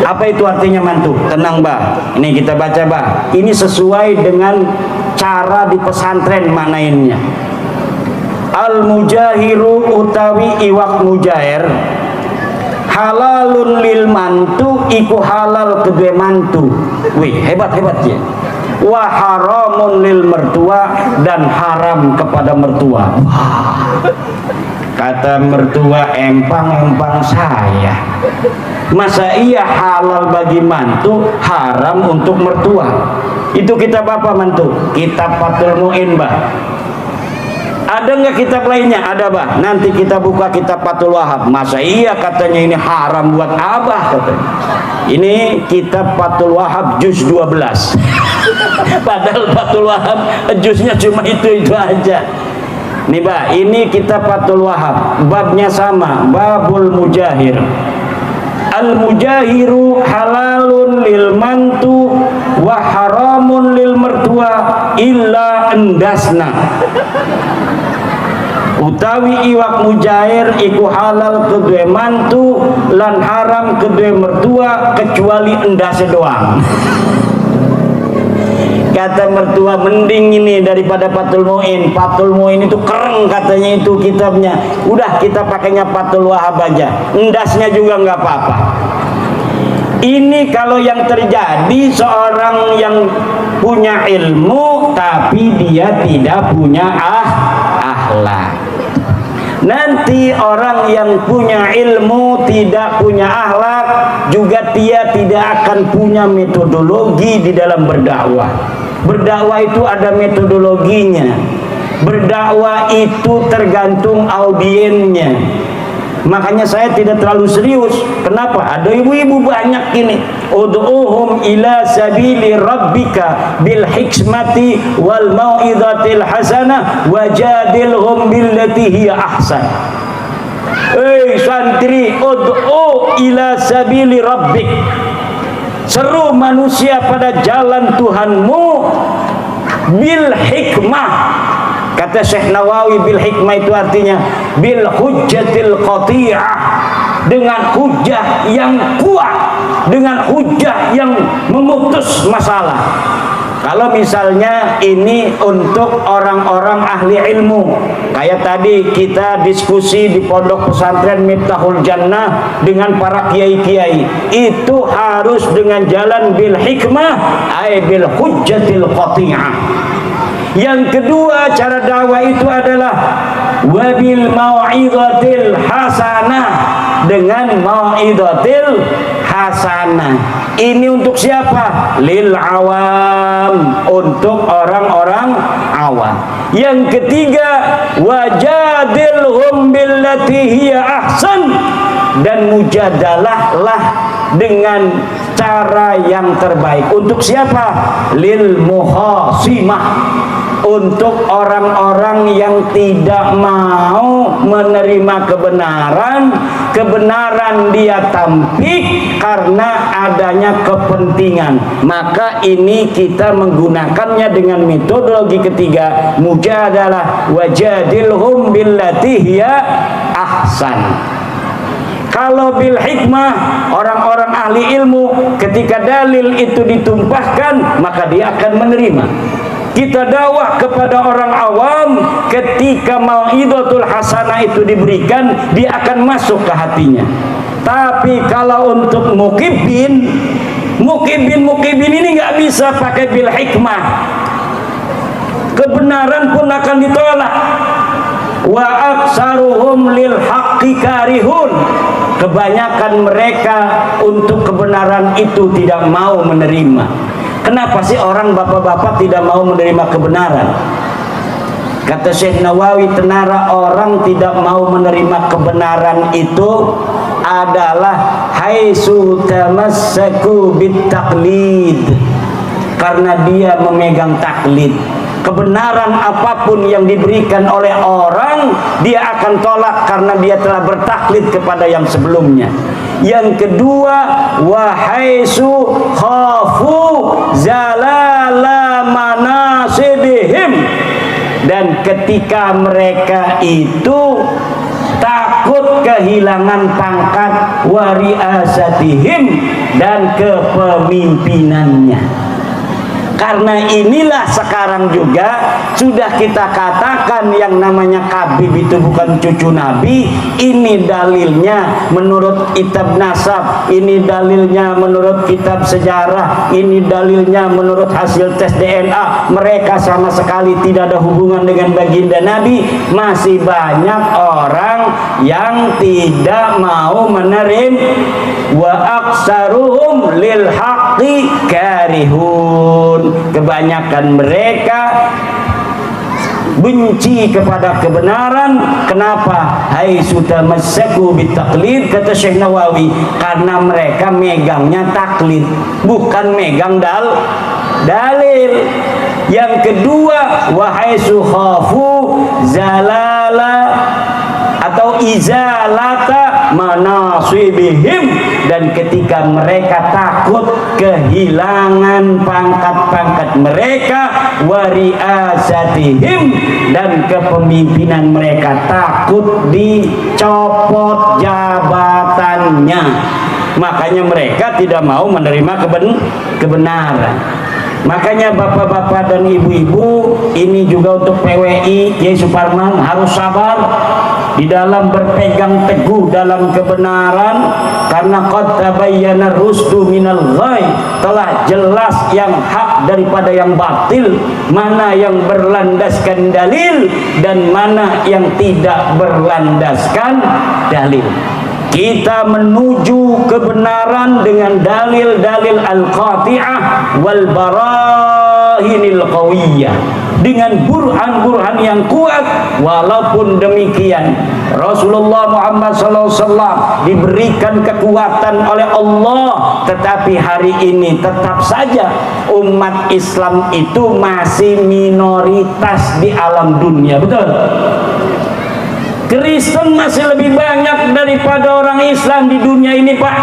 Apa itu artinya mantu? Tenang Bah, ini kita baca Bah. Ini sesuai dengan cara di pesantren maknainnya. Al mujahiru utawi iwak mujair halalun lil mantu, iku halal kedua mantu. Wih, hebat ya. Wa haramun lil mertua, dan haram kepada mertua. Wah. Kata mertua, empang saya. Masa iya halal bagi mantu, haram untuk mertua? Itu kitab apa mantu? Kitab Fathul Mu'in Bah. Ada nggak kitab lainnya? Ada Bah. Nanti kita buka kitab Fathul Wahab. Masa iya katanya ini haram buat Abah katanya. Ini kitab Fathul Wahab juz 12. Padahal Fathul Wahab juznya cuma itu aja. Nih Bah, ini kitab Fathul Wahab, babnya sama, babul mujahir. Al mujahiru halalun lil mantu wa haramun lil mertua illa endasna. Utawi iwak mujair iku halal kedua mantu lan haram kedua mertua kecuali endase doang. Kata mertua, mending ini daripada Fathul Mu'in. Fathul Mu'in itu keren katanya itu kitabnya. Udah kita pakainya Fathul Wahab aja. Endasnya juga nggak apa-apa. Ini kalau yang terjadi seorang yang punya ilmu tapi dia tidak punya akhlak. Nanti orang yang punya ilmu tidak punya akhlak juga dia tidak akan punya metodologi di dalam berdakwah. Berdakwah itu ada metodologinya. Berdakwah itu tergantung audiennya. Makanya saya tidak terlalu serius. Kenapa? Ada ibu-ibu banyak ini. Ud'uhum ila sabili rabbika bil hikmati wal mau'izatil hasanah wajadilhum billati hiya ahsan. Santri, ud'u ila sabili rabbik. Seru manusia pada jalan Tuhanmu bil hikmah. Kata Syekh Nawawi, bil hikmah itu artinya bil hujjatil qati'ah, dengan hujjah yang kuat, dengan hujjah yang memutus masalah. Kalau misalnya ini untuk orang-orang ahli ilmu, kayak tadi kita diskusi di pondok pesantren Miftahul Jannah dengan para kiai-kiai, itu harus dengan jalan bil hikmah, ay bil hujjatil qati'ah. Yang kedua cara dakwah itu adalah wabil mau'izatil hasanah, dengan mau'izatil hasanah. Ini untuk siapa? Lil awam, untuk orang-orang awam. Yang ketiga, wajadilhum billati hiya ahsan, dan mujadalahlah dengan cara yang terbaik. Untuk siapa? Lil muhasimah, untuk orang-orang yang tidak mau menerima kebenaran dia tampik karena adanya kepentingan. Maka ini kita menggunakannya dengan metodologi ketiga, mujadalah, wajadilhum billati hiya ahsan. Kalau bil hikmah, orang-orang ahli ilmu ketika dalil itu ditumpahkan maka dia akan menerima. Kita dakwah kepada orang awam, ketika mau'izatul hasanah itu diberikan, dia akan masuk ke hatinya. Tapi kalau untuk mukibin ini nggak bisa pakai bil hikmah. Kebenaran pun akan ditolak. Wa aksaruhum lil haqqi karihun. Kebanyakan mereka untuk kebenaran itu tidak mau menerima. Kenapa sih orang bapak-bapak tidak mau menerima kebenaran? Kata Syekh Nawawi Tenara, orang tidak mau menerima kebenaran itu adalah haitsu tamassaku bitaklid, karena dia memegang taklid. Kebenaran apapun yang diberikan oleh orang, dia akan tolak karena dia telah bertaklid kepada yang sebelumnya. Yang kedua, wahaisu khafu zalala manasibihim, dan ketika mereka itu takut kehilangan pangkat wariasatihim dan kepemimpinannya. Karena inilah sekarang juga sudah kita katakan yang namanya Khabib itu bukan cucu Nabi. Ini dalilnya menurut kitab nasab, ini dalilnya menurut kitab sejarah, ini dalilnya menurut hasil tes DNA. Mereka sama sekali tidak ada hubungan dengan baginda Nabi. Masih banyak orang yang tidak mau menerima. Wa aksaruhum lil haqqi karihun. Kebanyakan mereka benci kepada kebenaran. Kenapa? Hai sudah masaku bitaklid, kata Syekh Nawawi, karena mereka megangnya taklid, bukan megang dalil. Yang kedua, wahai khafu zalala atau izalata manasibihim, dan ketika mereka takut kehilangan pangkat-pangkat mereka, wariasatihim, dan kepemimpinan mereka, takut dicopot jabatannya, makanya mereka tidak mau menerima kebenaran. Makanya bapak-bapak dan ibu-ibu, ini juga untuk PWI Kiai Suparman, harus sabar di dalam berpegang teguh dalam kebenaran, karena qad tabayyana rusdu minal ghai, telah jelas yang hak daripada yang batil, mana yang berlandaskan dalil dan mana yang tidak berlandaskan dalil. Kita menuju kebenaran dengan dalil-dalil al-qati'ah wal barahinil qawiyah, dengan burhan-burhan yang kuat. Walaupun demikian, Rasulullah Muhammad SAW diberikan kekuatan oleh Allah, tetapi hari ini tetap saja umat Islam itu masih minoritas di alam dunia. Betul? Kristen masih lebih banyak daripada orang Islam di dunia ini, Pak.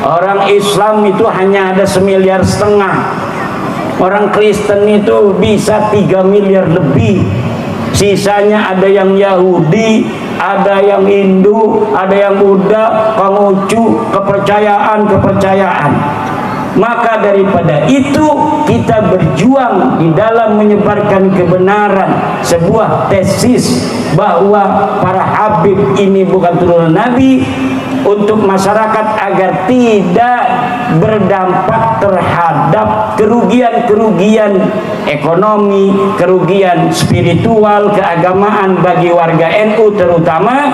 Orang Islam itu hanya ada 1,5 miliar. Orang Kristen itu bisa 3 miliar lebih. Sisanya ada yang Yahudi, ada yang Hindu, ada yang Buddha, Konghucu, kepercayaan. Maka daripada itu kita berjuang di dalam menyebarkan kebenaran, sebuah tesis bahwa para habib ini bukan turunan Nabi, untuk masyarakat agar tidak berdampak terhadap kerugian-kerugian ekonomi, kerugian spiritual, keagamaan bagi warga NU terutama.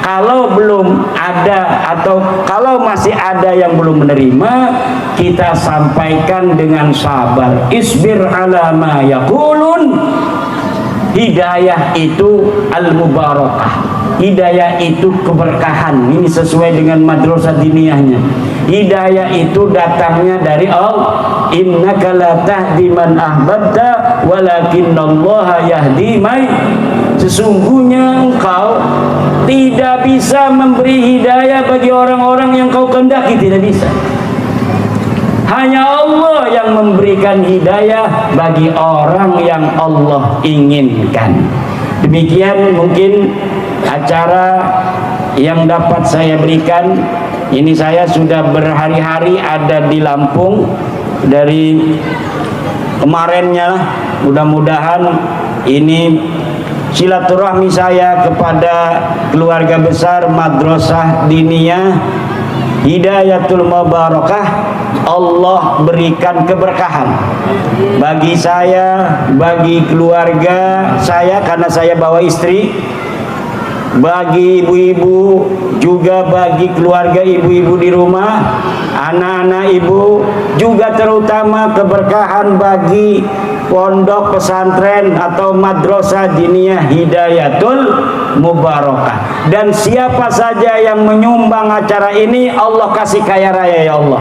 Kalau belum ada atau kalau masih ada yang belum menerima, kita sampaikan dengan sabar. Isbir ala ma yaqulun. Hidayah itu al-mubarakah. Hidayah itu keberkahan. Ini sesuai dengan madrasah diniyahnya. Hidayah itu datangnya dari Allah. Innaka la tahdi man ahbabta walakinallaha yahdi may. Sesungguhnya engkau tidak bisa memberi hidayah bagi orang-orang yang kau kehendaki, tidak bisa. Hanya Allah yang memberikan hidayah bagi orang yang Allah inginkan. Demikian mungkin acara yang dapat saya berikan. Ini saya sudah berhari-hari ada di Lampung dari kemarinnya. Mudah-mudahan ini silaturahmi saya kepada keluarga besar Madrasah Diniyah Hidayatul Mubarakah. Allah berikan keberkahan bagi saya, bagi keluarga saya karena saya bawa istri, bagi ibu-ibu, juga bagi keluarga ibu-ibu di rumah, anak-anak ibu, juga terutama keberkahan bagi pondok pesantren atau madrasah diniyah Hidayatul Mubarakah. Dan siapa saja yang menyumbang acara ini, Allah kasih kaya raya ya Allah.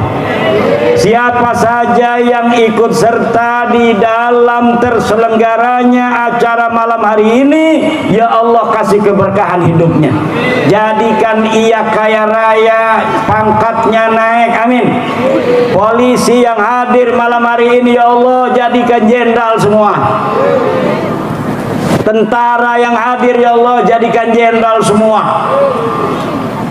Siapa saja yang ikut serta di dalam terselenggaranya acara malam hari ini, ya Allah kasih keberkahan hidupnya. Jadikan ia kaya raya, pangkatnya naik, amin. Polisi yang hadir malam hari ini, ya Allah jadikan jenderal semua. Tentara yang hadir, ya Allah jadikan jenderal semua.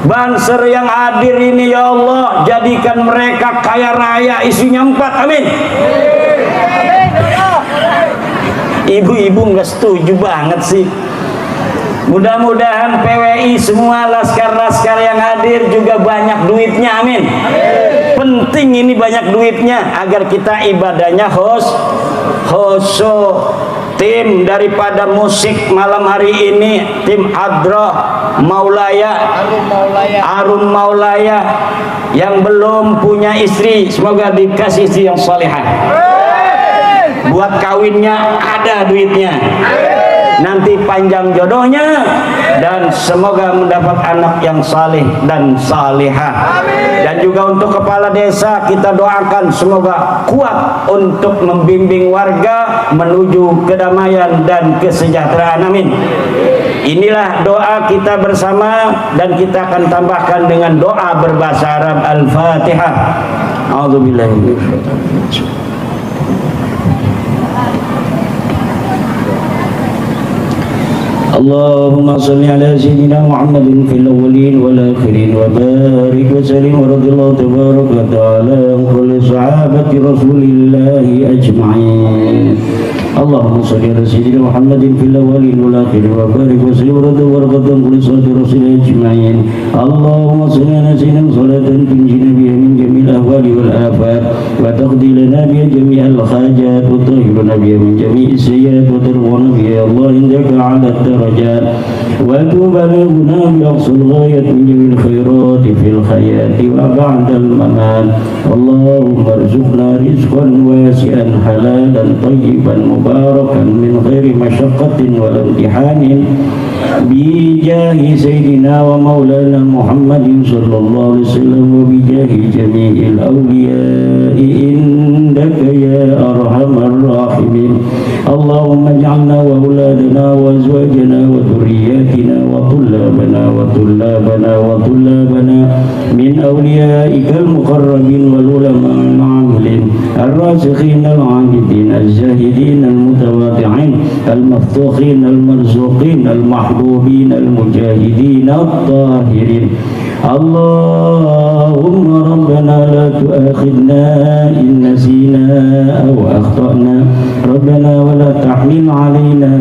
Banser yang hadir ini, ya Allah jadikan mereka kaya raya, isinya 4, amin. Ibu-ibu nggak setuju banget sih. Mudah-mudahan PWI semua laskar-laskar yang hadir juga banyak duitnya, amin. Penting ini banyak duitnya agar kita ibadahnya khusyuk. Tim daripada musik malam hari ini, tim Hadrah Maulaya, Arum Maulaya yang belum punya istri, semoga dikasih istri yang salihah. Buat kawinnya ada duitnya, nanti panjang jodohnya, dan semoga mendapat anak yang saleh dan salihah. Dan juga untuk kepala desa kita doakan semoga kuat untuk membimbing warga menuju kedamaian dan kesejahteraan, amin. Inilah doa kita bersama, dan kita akan tambahkan dengan doa berbahasa Arab. Al-Fatihah. A'udzubillahi minasyaitonir rajim. اللهم صل على سيدنا محمد في الأولين والآخرين وبارك وسلم ورضي الله تبارك وتعالى عن كل صحابة رسول الله أجمعين. اللهم صل على سيدنا محمد في الأولين والآخرين وبارك وسلم ورضي الله عن كل صحابة رسول الله أجمعين. اللهم صل على سيدنا صلاة تنجينا بها من جميع الأهوال والآفات وتقضي لنا بها جميع الحاجات وتطهرنا بها من جميع السيئات وترضانا بها يا الله عندك على الدرجات وتوب لنا بأقصى الغاية من جميع الخيرات في الحياة وبعد الممات. اللهم ارزقنا رزقا واسعا حلالا طيبا مباركا من غير مشقة ولا امتحان بجاه سيدنا ومولانا محمد صلى الله عليه وسلم وبجاه جميع الأولياء عندك يا أرحم الراحمين. اللهم اجعلنا وأولادنا وأزواجنا وذرياتنا وطلابنا من أوليائك المقربين والعلماء العاملين الراسخين العابدين الزاهدين المتواضعين المفتوحين المرزوقين المحبوبين المجاهدين الطاهرين. اللهم ربنا لا تؤاخذنا إن نسينا أو أخطأنا ربنا ولا تحمل علينا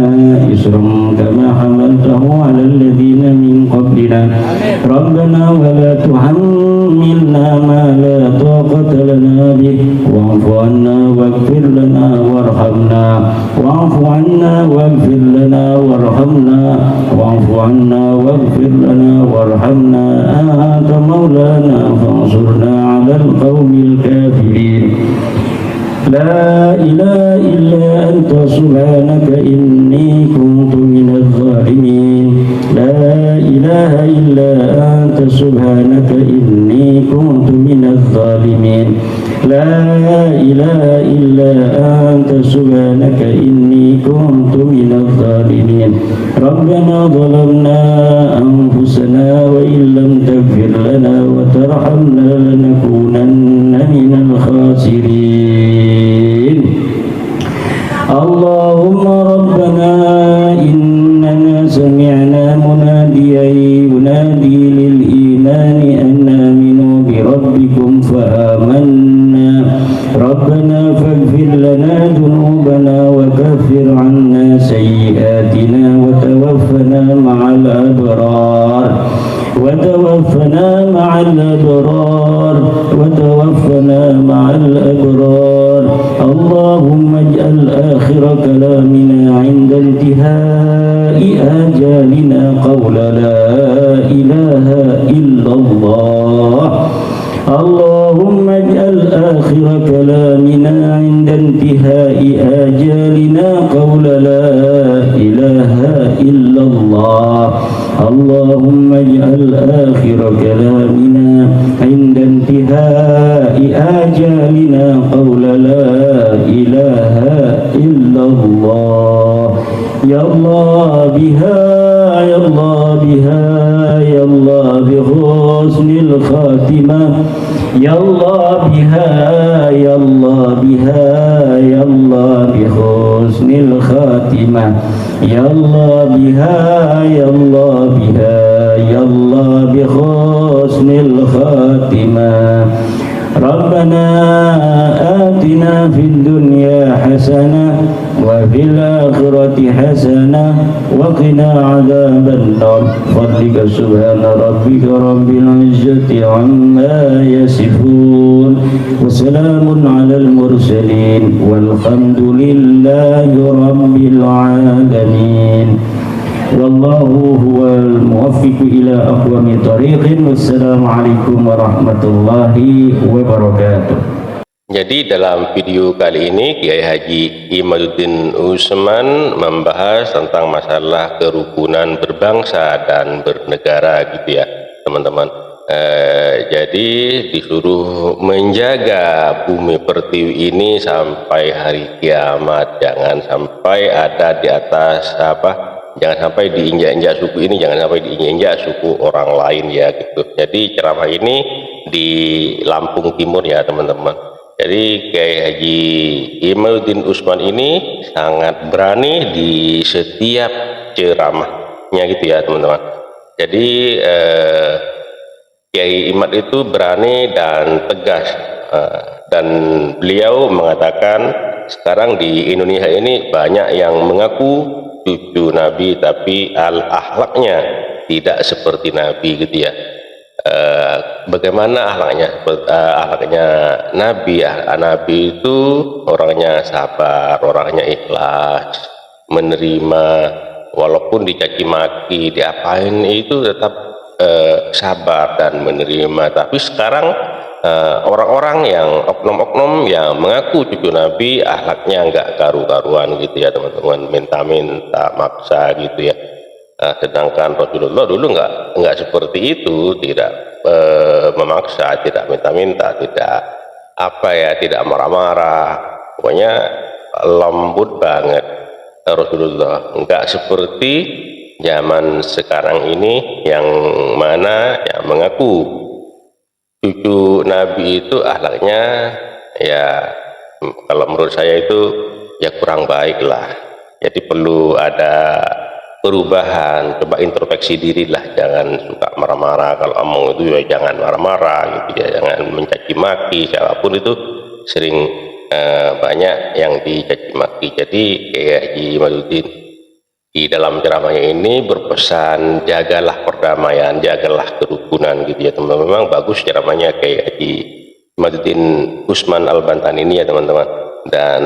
إصرا كما حملته على الذين من قبلنا ربنا ولا تحملنا ما لا طاقة لنا به واعف عنا واغفر لنا وارحمنا واعف عنا واغفر لنا وارحمنا واعف عنا واغفر لنا وارحمنا أنت مولانا فانصرنا على القوم الكافرين لا إله إلا أنت سبحانك إني كنت من الظالمين لا إله إلا أنت سبحانك إني كنت من الظالمين لا إله إلا أنت سبحانك إني كنت من الظالمين ربنا ظلمنا أنفسنا وإن لم تغفر لنا وترحمنا لنكونن من الخاسرين اللهم ربنا إننا سمعنا مناديا ينادي للإيمان أن آمنوا بربكم فآمنا ربنا فاغفر لنا ذنوبنا وكفر عنا سيئاتنا وتوفنا مع الأبرار وتوفنا مع الأبرار وتوفنا مع الأبرار اللهم اجعل آخر كلامنا عند انتهاء آجالنا قول لا إله إلا الله اللهم اجعل آخر كلامنا عند انتهاء آجالنا قول لا إله إلا الله اللهم اجعل آخر كلامنا عند انتهاء آجالنا قول لا إله إلا الله يا الله بها يا الله بها يا الله بحسن الخاتمة يا الله بها يا الله بها يا الله بحسن الخاتمة يا الله بها يا الله بها يا الله بحسن الخاتمة ربنا آتنا في الدنيا حسنة وفي الآخرة حسنة وقنا عذاب النار فضلك سبحان ربك رب العزة عما يصفون وسلام على المرسلين والحمد لله رب العالمين والله هو الموفق إلى أقوم طريق والسلام عليكم ورحمة الله وبركاته. Jadi dalam video kali ini Kiai Haji Imaduddin Usman membahas tentang masalah kerukunan berbangsa dan bernegara gitu ya teman-teman. Jadi disuruh menjaga bumi pertiwi ini sampai hari kiamat, jangan sampai ada di atas jangan sampai diinjak-injak suku ini, jangan sampai diinjak-injak suku orang lain ya gitu. Jadi ceramah ini di Lampung Timur ya teman-teman. Jadi Kiai Haji Imaduddin Usman ini sangat berani di setiap ceramahnya gitu ya teman-teman. Jadi Kiai Imad itu berani dan tegas, dan beliau mengatakan sekarang di Indonesia ini banyak yang mengaku cucu Nabi tapi akhlaknya tidak seperti Nabi gitu ya. Bagaimana akhlaknya Nabi? Nabi itu orangnya sabar, orangnya ikhlas, menerima walaupun dicaci maki, diapain itu tetap sabar dan menerima. Tapi sekarang orang-orang yang oknum-oknum yang mengaku cucu Nabi akhlaknya enggak karu-karuan gitu ya teman-teman, minta-minta, maksa gitu ya. Sedangkan Rasulullah dulu enggak seperti itu, tidak memaksa, tidak minta-minta, tidak tidak marah-marah, pokoknya lembut banget Rasulullah, enggak seperti zaman sekarang ini yang mana yang mengaku cucu Nabi itu akhlaknya ya kalau menurut saya itu ya kurang baik lah. Jadi perlu ada perubahan, coba introspeksi diri lah, jangan suka marah-marah, kalau omong itu ya jangan marah-marah gitu ya, jangan mencaci maki siapapun itu, sering banyak yang dicaci maki. Jadi Kiai Haji Imaduddin di dalam ceramahnya ini berpesan jagalah perdamaian, jagalah kerukunan gitu ya teman-teman. Memang bagus ceramahnya Kiai Haji Imaduddin Usman Al-Bantan ini ya teman-teman. dan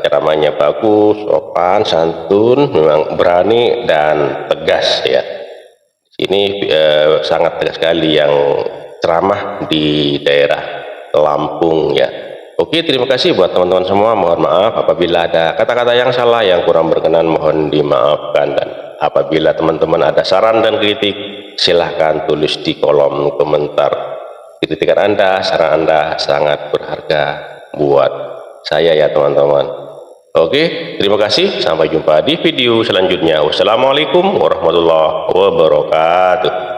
ceramahnya bagus, sopan, santun, memang berani dan tegas ya. Ini sangat tegas sekali yang ceramah di daerah Lampung ya. Oke, terima kasih buat teman-teman semua. Mohon maaf apabila ada kata-kata yang salah, yang kurang berkenan, mohon dimaafkan. Dan apabila teman-teman ada saran dan kritik, silahkan tulis di kolom komentar. Kritikan Anda, saran Anda sangat berharga buat saya ya teman-teman. Oke, terima kasih. Sampai jumpa di video selanjutnya. Wassalamualaikum warahmatullahi wabarakatuh.